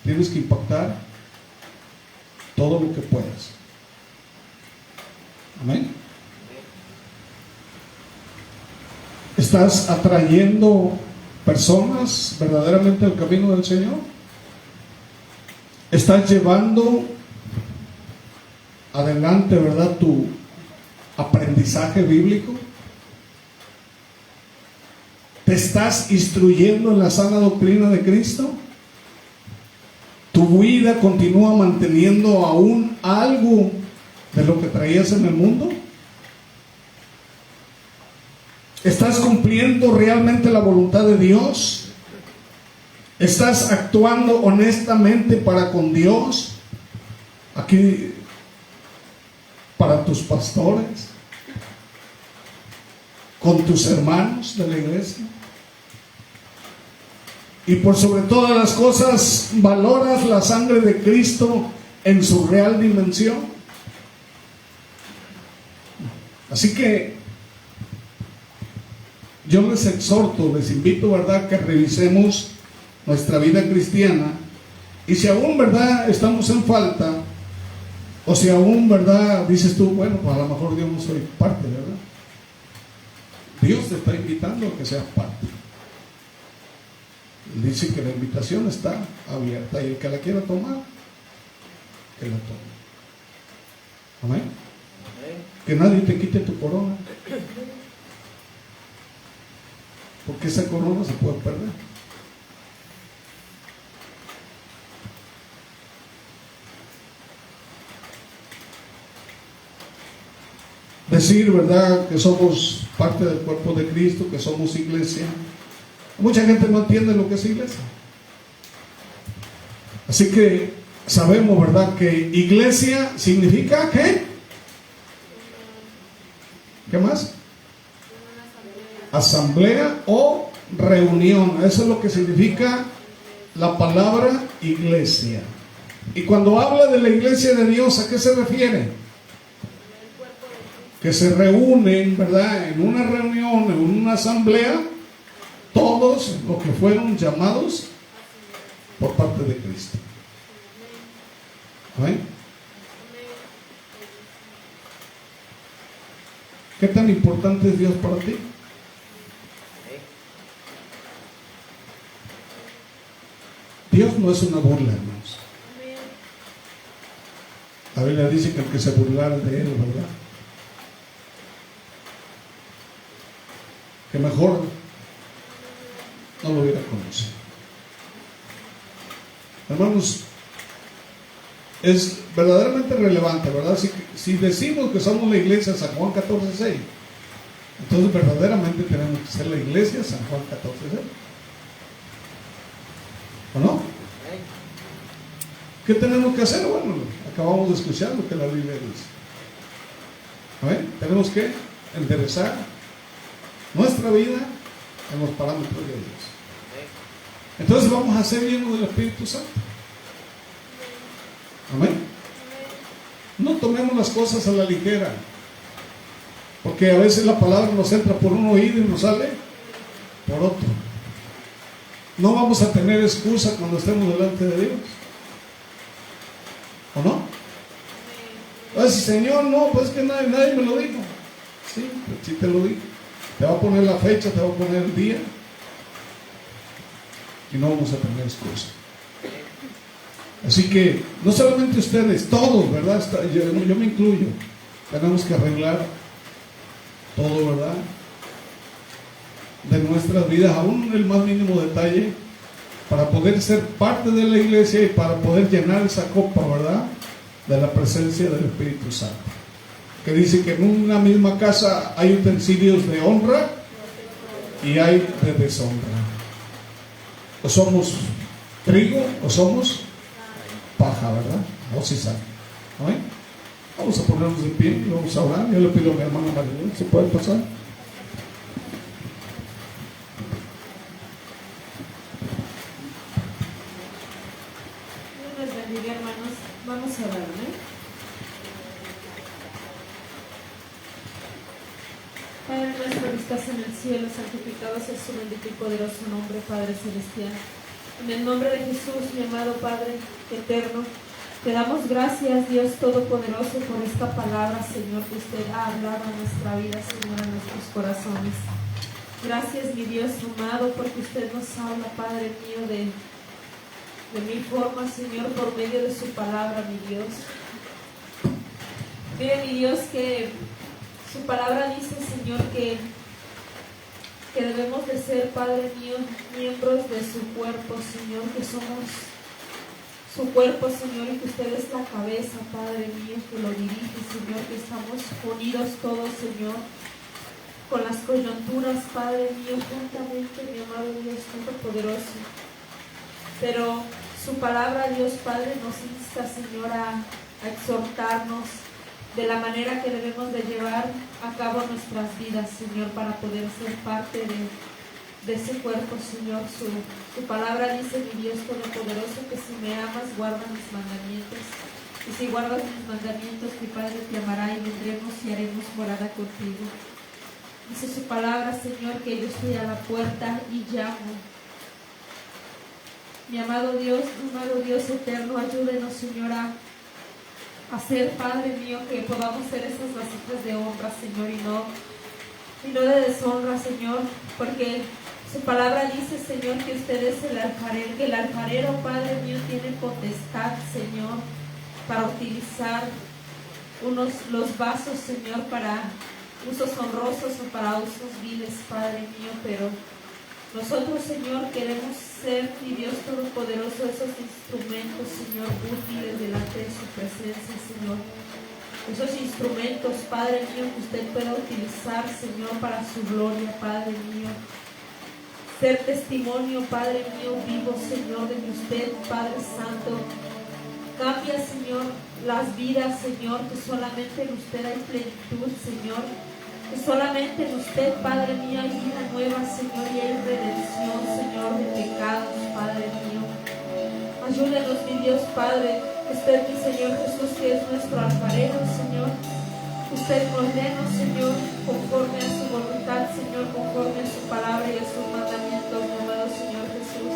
tienes que impactar todo lo que puedas. Amén. ¿Estás atrayendo personas verdaderamente al camino del Señor? ¿Estás llevando adelante, verdad, tu aprendizaje bíblico? ¿Te estás instruyendo en la sana doctrina de Cristo? ¿Tu vida continúa manteniendo aún algo de lo que traías en el mundo? ¿Estás cumpliendo realmente la voluntad de Dios? ¿Estás actuando honestamente para con Dios? Aquí, para tus pastores, con tus hermanos de la iglesia. Y por sobre todas las cosas, ¿valoras la sangre de Cristo en su real dimensión? Así que yo les exhorto, les invito, ¿verdad?, que revisemos nuestra vida cristiana. Y si aún, ¿verdad?, estamos en falta, o si aún, ¿verdad?, dices tú, bueno, pues a lo mejor yo no soy parte, ¿verdad? Dios te está invitando a que seas parte. Dice que la invitación está abierta y el que la quiera tomar, que la tome. Amén. Que nadie te quite tu corona, porque esa corona se puede perder. Decir, ¿verdad?, que somos parte del cuerpo de Cristo, que somos iglesia. Mucha gente no entiende lo que es iglesia. Así que sabemos, ¿verdad?, que iglesia significa ¿qué? ¿Qué más? Asamblea o reunión. Eso es lo que significa la palabra iglesia. Y cuando habla de la iglesia de Dios, ¿a qué se refiere? Que se reúnen, ¿verdad?, en una reunión, en una asamblea, todos los que fueron llamados por parte de Cristo. ¿Amén? ¿Qué tan importante es Dios para ti? Dios no es una burla, hermanos. La Biblia dice que el que se burlara de Él, ¿verdad?, que mejor no lo hubiera conocido. Hermanos, es verdaderamente relevante, ¿verdad? Si decimos que somos la iglesia San Juan 14:6, entonces verdaderamente tenemos que ser la iglesia San Juan 14:6. ¿O no? ¿Qué tenemos que hacer? Bueno, acabamos de escuchar lo que la Biblia dice. ¿Amén? Tenemos que enderezar nuestra vida en los parámetros de Dios. Entonces vamos a ser llenos del Espíritu Santo. Amén. No tomemos las cosas a la ligera, porque a veces la palabra nos entra por un oído y nos sale por otro. No vamos a tener excusa cuando estemos delante de Dios, ¿o no? Pues, Señor, no, pues que nadie me lo dijo. Sí, pues sí te lo digo. Te va a poner la fecha, te va a poner el día. Y no vamos a tener excusa. Así que, no solamente ustedes, todos, ¿verdad? Yo me incluyo. Tenemos que arreglar todo, ¿verdad? De nuestras vidas, aún en el más mínimo detalle, para poder ser parte de la iglesia y para poder llenar esa copa, ¿verdad? De la presencia del Espíritu Santo. Que dice que en una misma casa hay utensilios de honra y hay de deshonra. O somos trigo o somos paja, ¿verdad? O cizaña. ¿Amén? Vamos a ponernos de pie y vamos a orar. Yo le pido a mi hermana María, ¿se puede pasar? Dios les bendiga, hermanos. Vamos a orar, ¿eh? Padre nuestro que estás en el cielo, santificado sea su bendito y poderoso nombre, Padre celestial. En el nombre de Jesús, mi amado Padre eterno, te damos gracias, Dios Todopoderoso, por esta palabra, Señor, que usted ha hablado en nuestra vida, Señor, en nuestros corazones. Gracias, mi Dios amado, porque usted nos habla, Padre mío, de mi forma, Señor, por medio de su palabra, mi Dios. Mire, mi Dios, que su palabra dice, Señor, que debemos de ser, Padre mío, miembros de su cuerpo, Señor, que somos su cuerpo, Señor, y que usted es la cabeza, Padre mío, que lo dirige, Señor, que estamos unidos todos, Señor, con las coyunturas, Padre mío, juntamente, mi amado Dios Todopoderoso. Pero su palabra, Dios Padre, nos insta, Señor, a exhortarnos de la manera que debemos de llevar a cabo nuestras vidas, Señor, para poder ser parte de ese cuerpo, Señor. Su palabra dice, mi Dios Todopoderoso, que si me amas, guarda mis mandamientos. Y si guardas mis mandamientos, mi Padre te amará y vendremos y haremos morada contigo. Dice su palabra, Señor, que yo estoy a la puerta y llamo. Mi amado Dios eterno, ayúdenos, Señor, a hacer, Padre mío, que podamos ser esas vasitas de honra, Señor, y no de deshonra, Señor, porque su palabra dice, Señor, que usted es el alfarero, que el alfarero, Padre mío, tiene potestad, Señor, para utilizar los vasos, Señor, para usos honrosos o para usos viles, Padre mío, pero nosotros, Señor, queremos ser, mi Dios Todopoderoso, esos instrumentos, Señor, útiles delante de su presencia, Señor. Esos instrumentos, Padre mío, que usted pueda utilizar, Señor, para su gloria, Padre mío. Ser testimonio, Padre mío, vivo, Señor, de que usted, Padre Santo, cambia, Señor, las vidas, Señor, que solamente en usted hay plenitud, Señor. Que solamente en usted, Padre mío, hay vida nueva, Señor, y hay redención, Señor, de pecados, Padre mío. Ayúdenos, mi Dios, Padre, usted, mi Señor Jesús, que es nuestro alfarero, Señor. Usted ordena, Señor, conforme a su voluntad, Señor, conforme a su palabra y a sus mandamientos, mi amado Señor Jesús.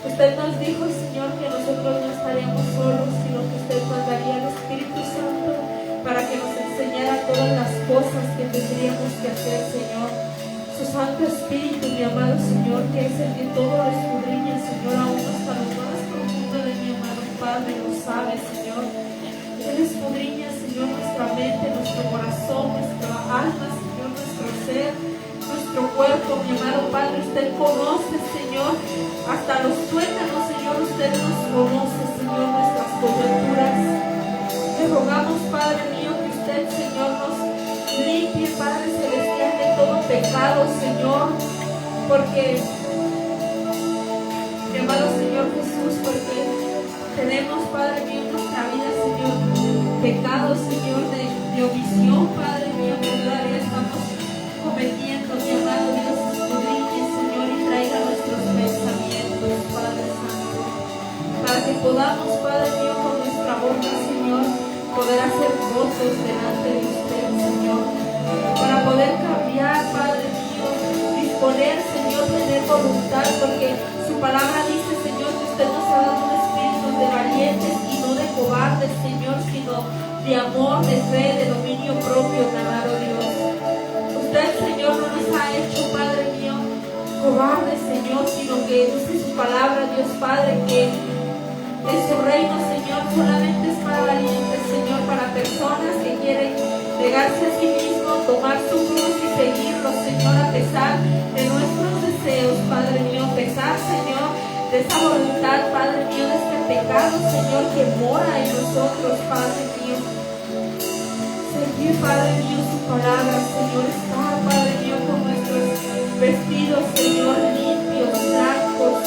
Usted nos dijo, Señor, que nosotros no estaríamos solos, sino que usted mandaría al Espíritu Santo para que nos enseñara todas las cosas que tendríamos que hacer, Señor. Su Santo Espíritu, mi amado Señor, que es el que todo lo escudriña, Señor, aún hasta lo más profundo de mi amado Padre, lo sabe, Señor. Él escudriña, Señor, nuestra mente, nuestro corazón, nuestra alma, Señor, nuestro ser, nuestro cuerpo, mi amado Padre. Usted conoce, Señor, hasta los tuétanos, Señor, usted nos conoce, Señor, nuestras coyunturas. Le rogamos, Padre mío, que usted, Señor, nos limpie, Padre Celestial, de todo pecado, Señor, porque, mi amado Señor Jesús, porque tenemos, Padre mío, en nuestra vida, Señor, pecados, Señor, de omisión, Padre mío, que todavía estamos cometiendo, mi amado Dios, escudriñe, Señor, y traiga nuestros pensamientos, Padre Santo, para que podamos, Padre mío, con nuestra boca, Señor, poder hacer votos delante de usted, Señor, para poder cambiar, Padre mío, disponer, Señor, tener voluntad, porque su palabra dice, Señor, que usted nos ha dado un espíritu de valientes y no de cobardes, Señor, sino de amor, de fe, de dominio propio, mi amado Dios. Usted, Señor, no nos cobardes, Señor, sino que dice su palabra, Dios Padre, que en su reino, Señor, solamente es para valientes, Señor, para personas que quieren negarse a sí mismos, tomar su cruz y seguirlo, Señor, a pesar de nuestros deseos, Padre mío, a pesar, Señor, de esa voluntad, Padre mío, de este pecado, Señor, que mora en nosotros, Padre mío. Seguir, Padre mío, su palabra, Señor, estar, Padre mío, con nuestros vestidos, Señor, limpios, blancos,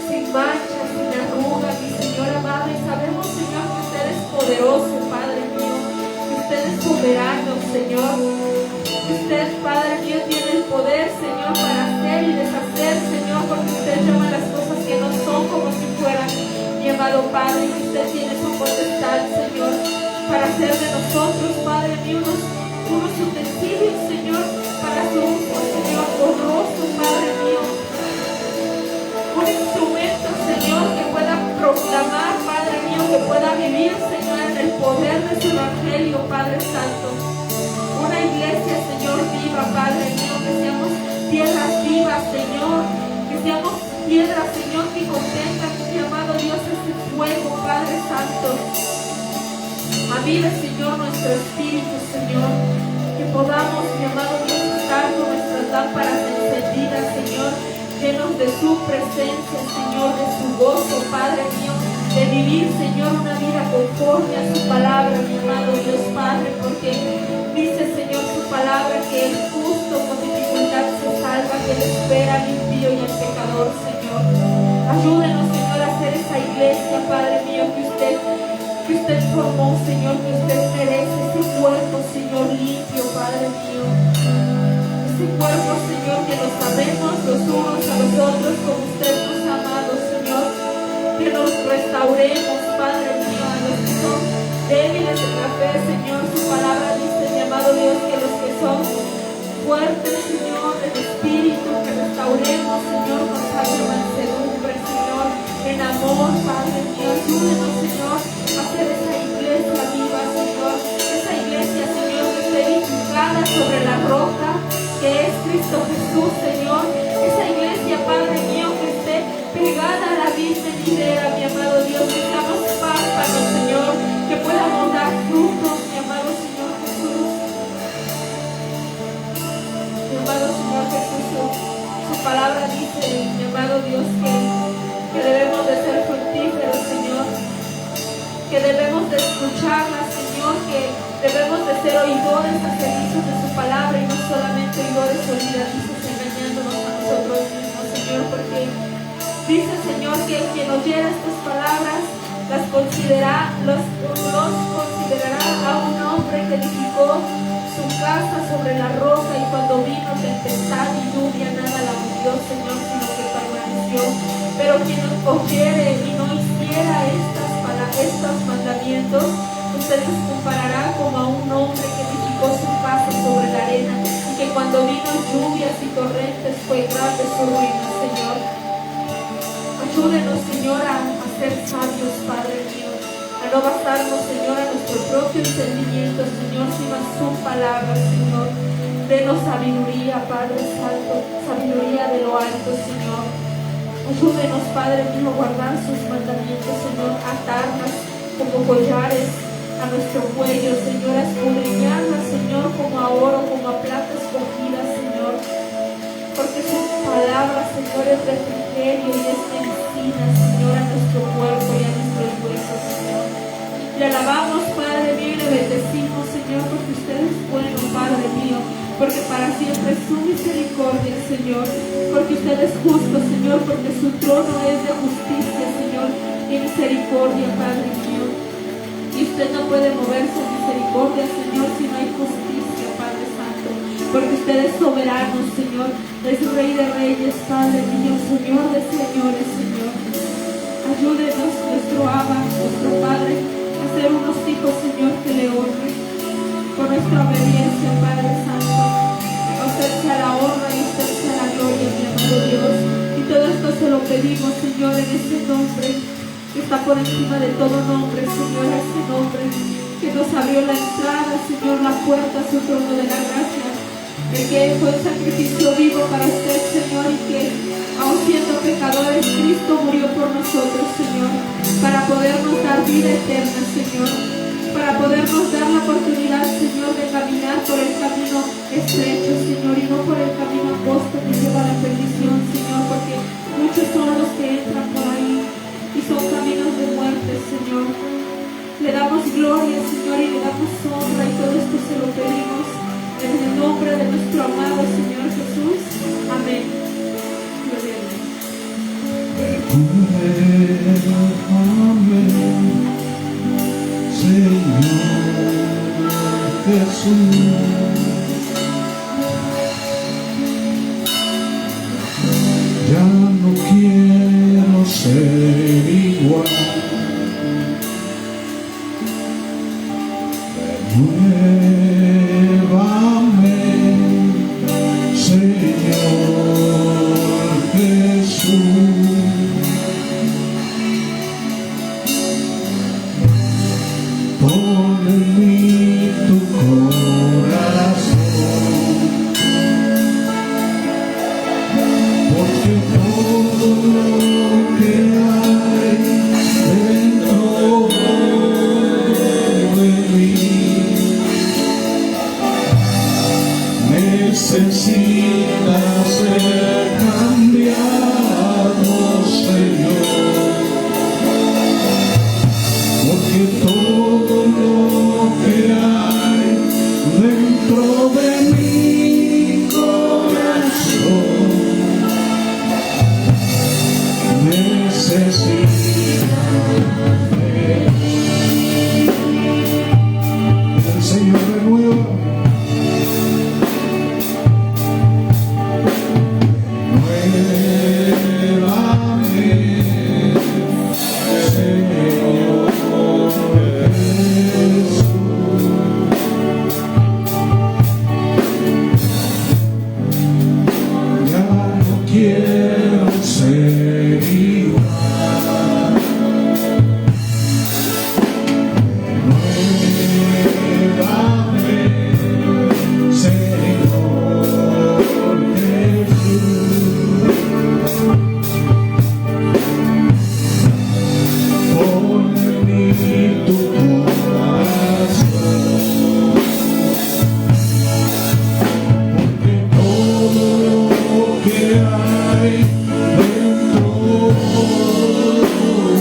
sin manchas, sin arrugas, mi Señor amado, y sabemos, Señor, que usted es poderoso, Padre mío, que usted es soberano, Señor, que usted, Padre mío, tiene el poder, Señor, para hacer y deshacer, Señor, porque usted llama las cosas que no son como si fueran, mi amado Padre, que usted tiene su potestad, Señor, para hacer de nosotros, Padre mío, unos utensilios, Señor, para su uso, Señor, honroso, Padre mío, un instrumento, Señor, que pueda proclamar, Padre mío, que pueda vivir, Señor, en el poder de su evangelio, Padre Santo. Una iglesia, Señor, viva, Padre mío, que seamos tierras vivas, Señor, que seamos piedras, Señor, que contengan, mi amado Dios, este fuego, Padre Santo. Avive, Señor, nuestro espíritu, Señor, que podamos, mi amado Dios, estar con nuestras lámparas encendidas, Señor, llenos de su presencia, Señor, de su gozo, Padre mío, de vivir, Señor, una vida conforme a su palabra, mi amado Dios Padre, porque dice, Señor, su palabra que el justo con dificultad se salva, que le espera al impío y al pecador, Señor. Ayúdenos, Señor, a hacer esa iglesia, Padre mío, que usted formó, Señor, que usted merece, ese cuerpo, Señor, limpio, Padre mío. Ese cuerpo, Señor, que nos amemos los unos a los otros como usted nos ha amado, Señor. Que nos restauremos, Padre mío, a los que son débiles en la fe, Señor. Su palabra dice, mi amado Dios, que los que son fuertes, Señor, en espíritu, que restauremos, Señor, con sabia mansedumbre, Señor, en amor, Padre mío. Ayúdenos, Señor, a hacer esa iglesia viva, Señor. Esa iglesia, Señor, que esté edificada sobre la roca, que es Cristo Jesús, Señor. Esa iglesia, Padre mío, que esté pegada a la vid venidera, mi amado Dios, que seamos párpanos, Señor, que podamos dar frutos, mi amado Señor Jesús. Mi amado Señor Jesús, su palabra dice, mi amado Dios, que debemos de ser fructíferos, Señor, que debemos de escucharla, Señor, que debemos de ser oidores acerca de su palabra y no solamente oidores olvidadizos engañándonos a nosotros mismos, Señor, porque dice, Señor, que quien oyera estas palabras los considerará a un hombre que edificó su casa sobre la roca y cuando vino tempestad y lluvia nada la hundió, Señor, sino que permaneció. Pero quien oyere y no hiciera estos mandamientos, usted los comparará como a un hombre que edificó su casa sobre la arena y que cuando vino lluvias y torrentes fue grande su ruina, Señor. Ayúdenos, Señor, a ser sabios, Padre mío, a no basarnos, Señor, a nuestro propio entendimiento, Señor, sino a su palabra, Señor. Denos sabiduría, Padre Santo, sabiduría de lo alto, Señor. Ayúdenos, Padre mío, a guardar sus mandamientos, Señor, atarnos como collares a nuestro cuello, Señor, a escudriñarlas, Señor, como a oro, como a plata escogida, Señor. Porque su palabra, Señor, es refrigerio y es medicina, Señor, a nuestro cuerpo y a nuestros huesos, Señor. Le alabamos, Padre mío, y le bendecimos, Señor, porque usted es bueno, Padre mío, porque para siempre es su misericordia, Señor, porque usted es justo, Señor, porque su trono es de justicia, Señor, y misericordia, Padre mío. Y usted no puede moverse en misericordia, Señor, si no hay justicia, Padre Santo, porque usted es soberano, Señor, es Rey de Reyes, Padre mío, Señor de señores, Señor. Ayúdenos, nuestro Abba, nuestro Padre, a ser unos hijos, Señor, que le honren con nuestra obediencia, Padre Santo. A usted sea la honra y a usted sea la gloria, mi amado Dios. Y todo esto se lo pedimos, Señor, en ese nombre que está por encima de todo nombre, Señor, ese nombre que nos abrió la entrada, Señor, la puerta a su trono de la gracia. el que fue un sacrificio vivo para usted, Señor, y que aun siendo pecadores, Cristo murió por nosotros, Señor, para podernos dar vida eterna, Señor, para podernos dar la oportunidad, Señor, de caminar por el camino estrecho, Señor, y no por el camino angosto que lleva a la perdición, Señor, porque muchos son los que entran por ahí y son caminos de muerte, Señor. Le damos gloria, Señor, y le damos honra, y todo esto se lo pedimos en el nombre de nuestro amado Señor Jesús. Amén. Gloria a Amén, Señor Jesús. Ya no quiero ser igual. Renuévame, Señor Jesús. Pon en mí tu corazón, porque todo lo que hay dentro de mí necesita ser cambiado, Señor, porque todo lo que hay dentro de mi corazón necesita el Señor renueva. Quiero ser igual. Renuévame, Señor Jesús. Pon en mí tu corazón, porque todo lo que hay dentro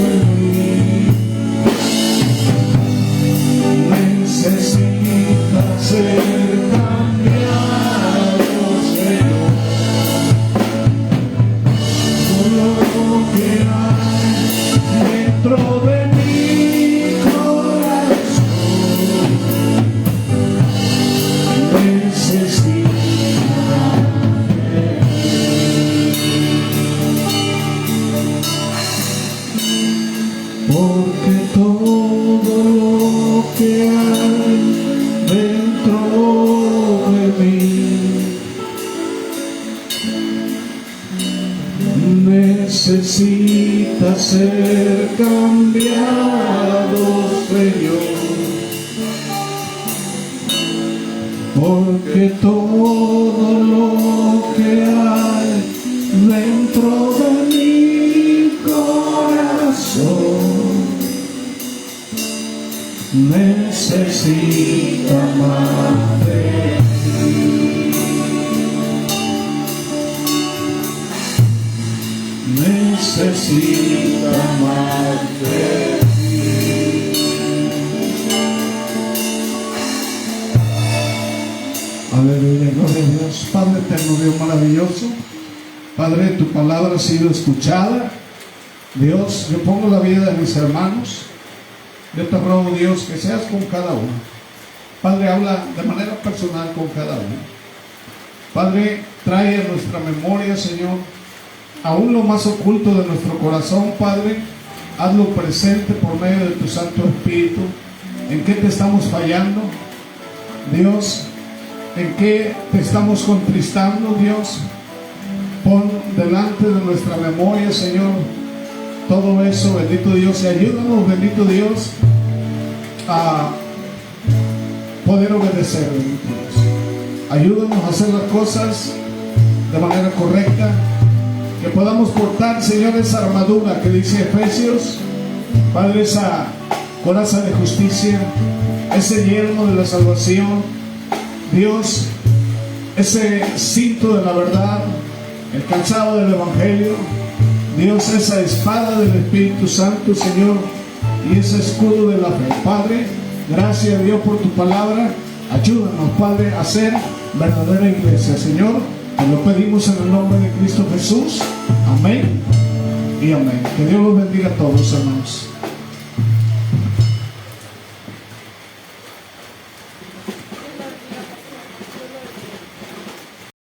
de mí necesita ser cambiado, Señor. Todo lo que hay dentro de mi corazón necesita. Porque todo lo que hay dentro de mí necesita ser cambiado, Señor, porque todo lo que hay dentro de mi corazón necesita más de ti. Necesita más de ti. Aleluya, gloria a Dios. Padre eterno, Dios maravilloso, Padre, tu palabra ha sido escuchada. Dios, yo pongo la vida de mis hermanos. Yo te ruego, Dios, que seas con cada uno. Padre, habla de manera personal con cada uno. Padre, trae a nuestra memoria, Señor, aún lo más oculto de nuestro corazón, Padre. Hazlo presente por medio de tu Santo Espíritu. ¿En qué te estamos fallando, Dios? ¿En qué te estamos contristando, Dios? Pon delante de nuestra memoria, Señor, todo eso, bendito Dios, y ayúdanos, bendito Dios, a poder obedecer, bendito Dios. ayúdanos a hacer las cosas de manera correcta, que podamos portar, Señor, esa armadura que dice Efesios, Padre, esa coraza de justicia, ese yelmo de la salvación, Dios, ese cinto de la verdad, el calzado del Evangelio, Dios, esa espada del Espíritu Santo, Señor, y ese escudo de la fe. Padre, gracias a Dios por tu palabra. Ayúdanos, Padre, a ser verdadera iglesia, Señor. Te lo pedimos en el nombre de Cristo Jesús. Amén y amén. Que Dios los bendiga a todos, hermanos.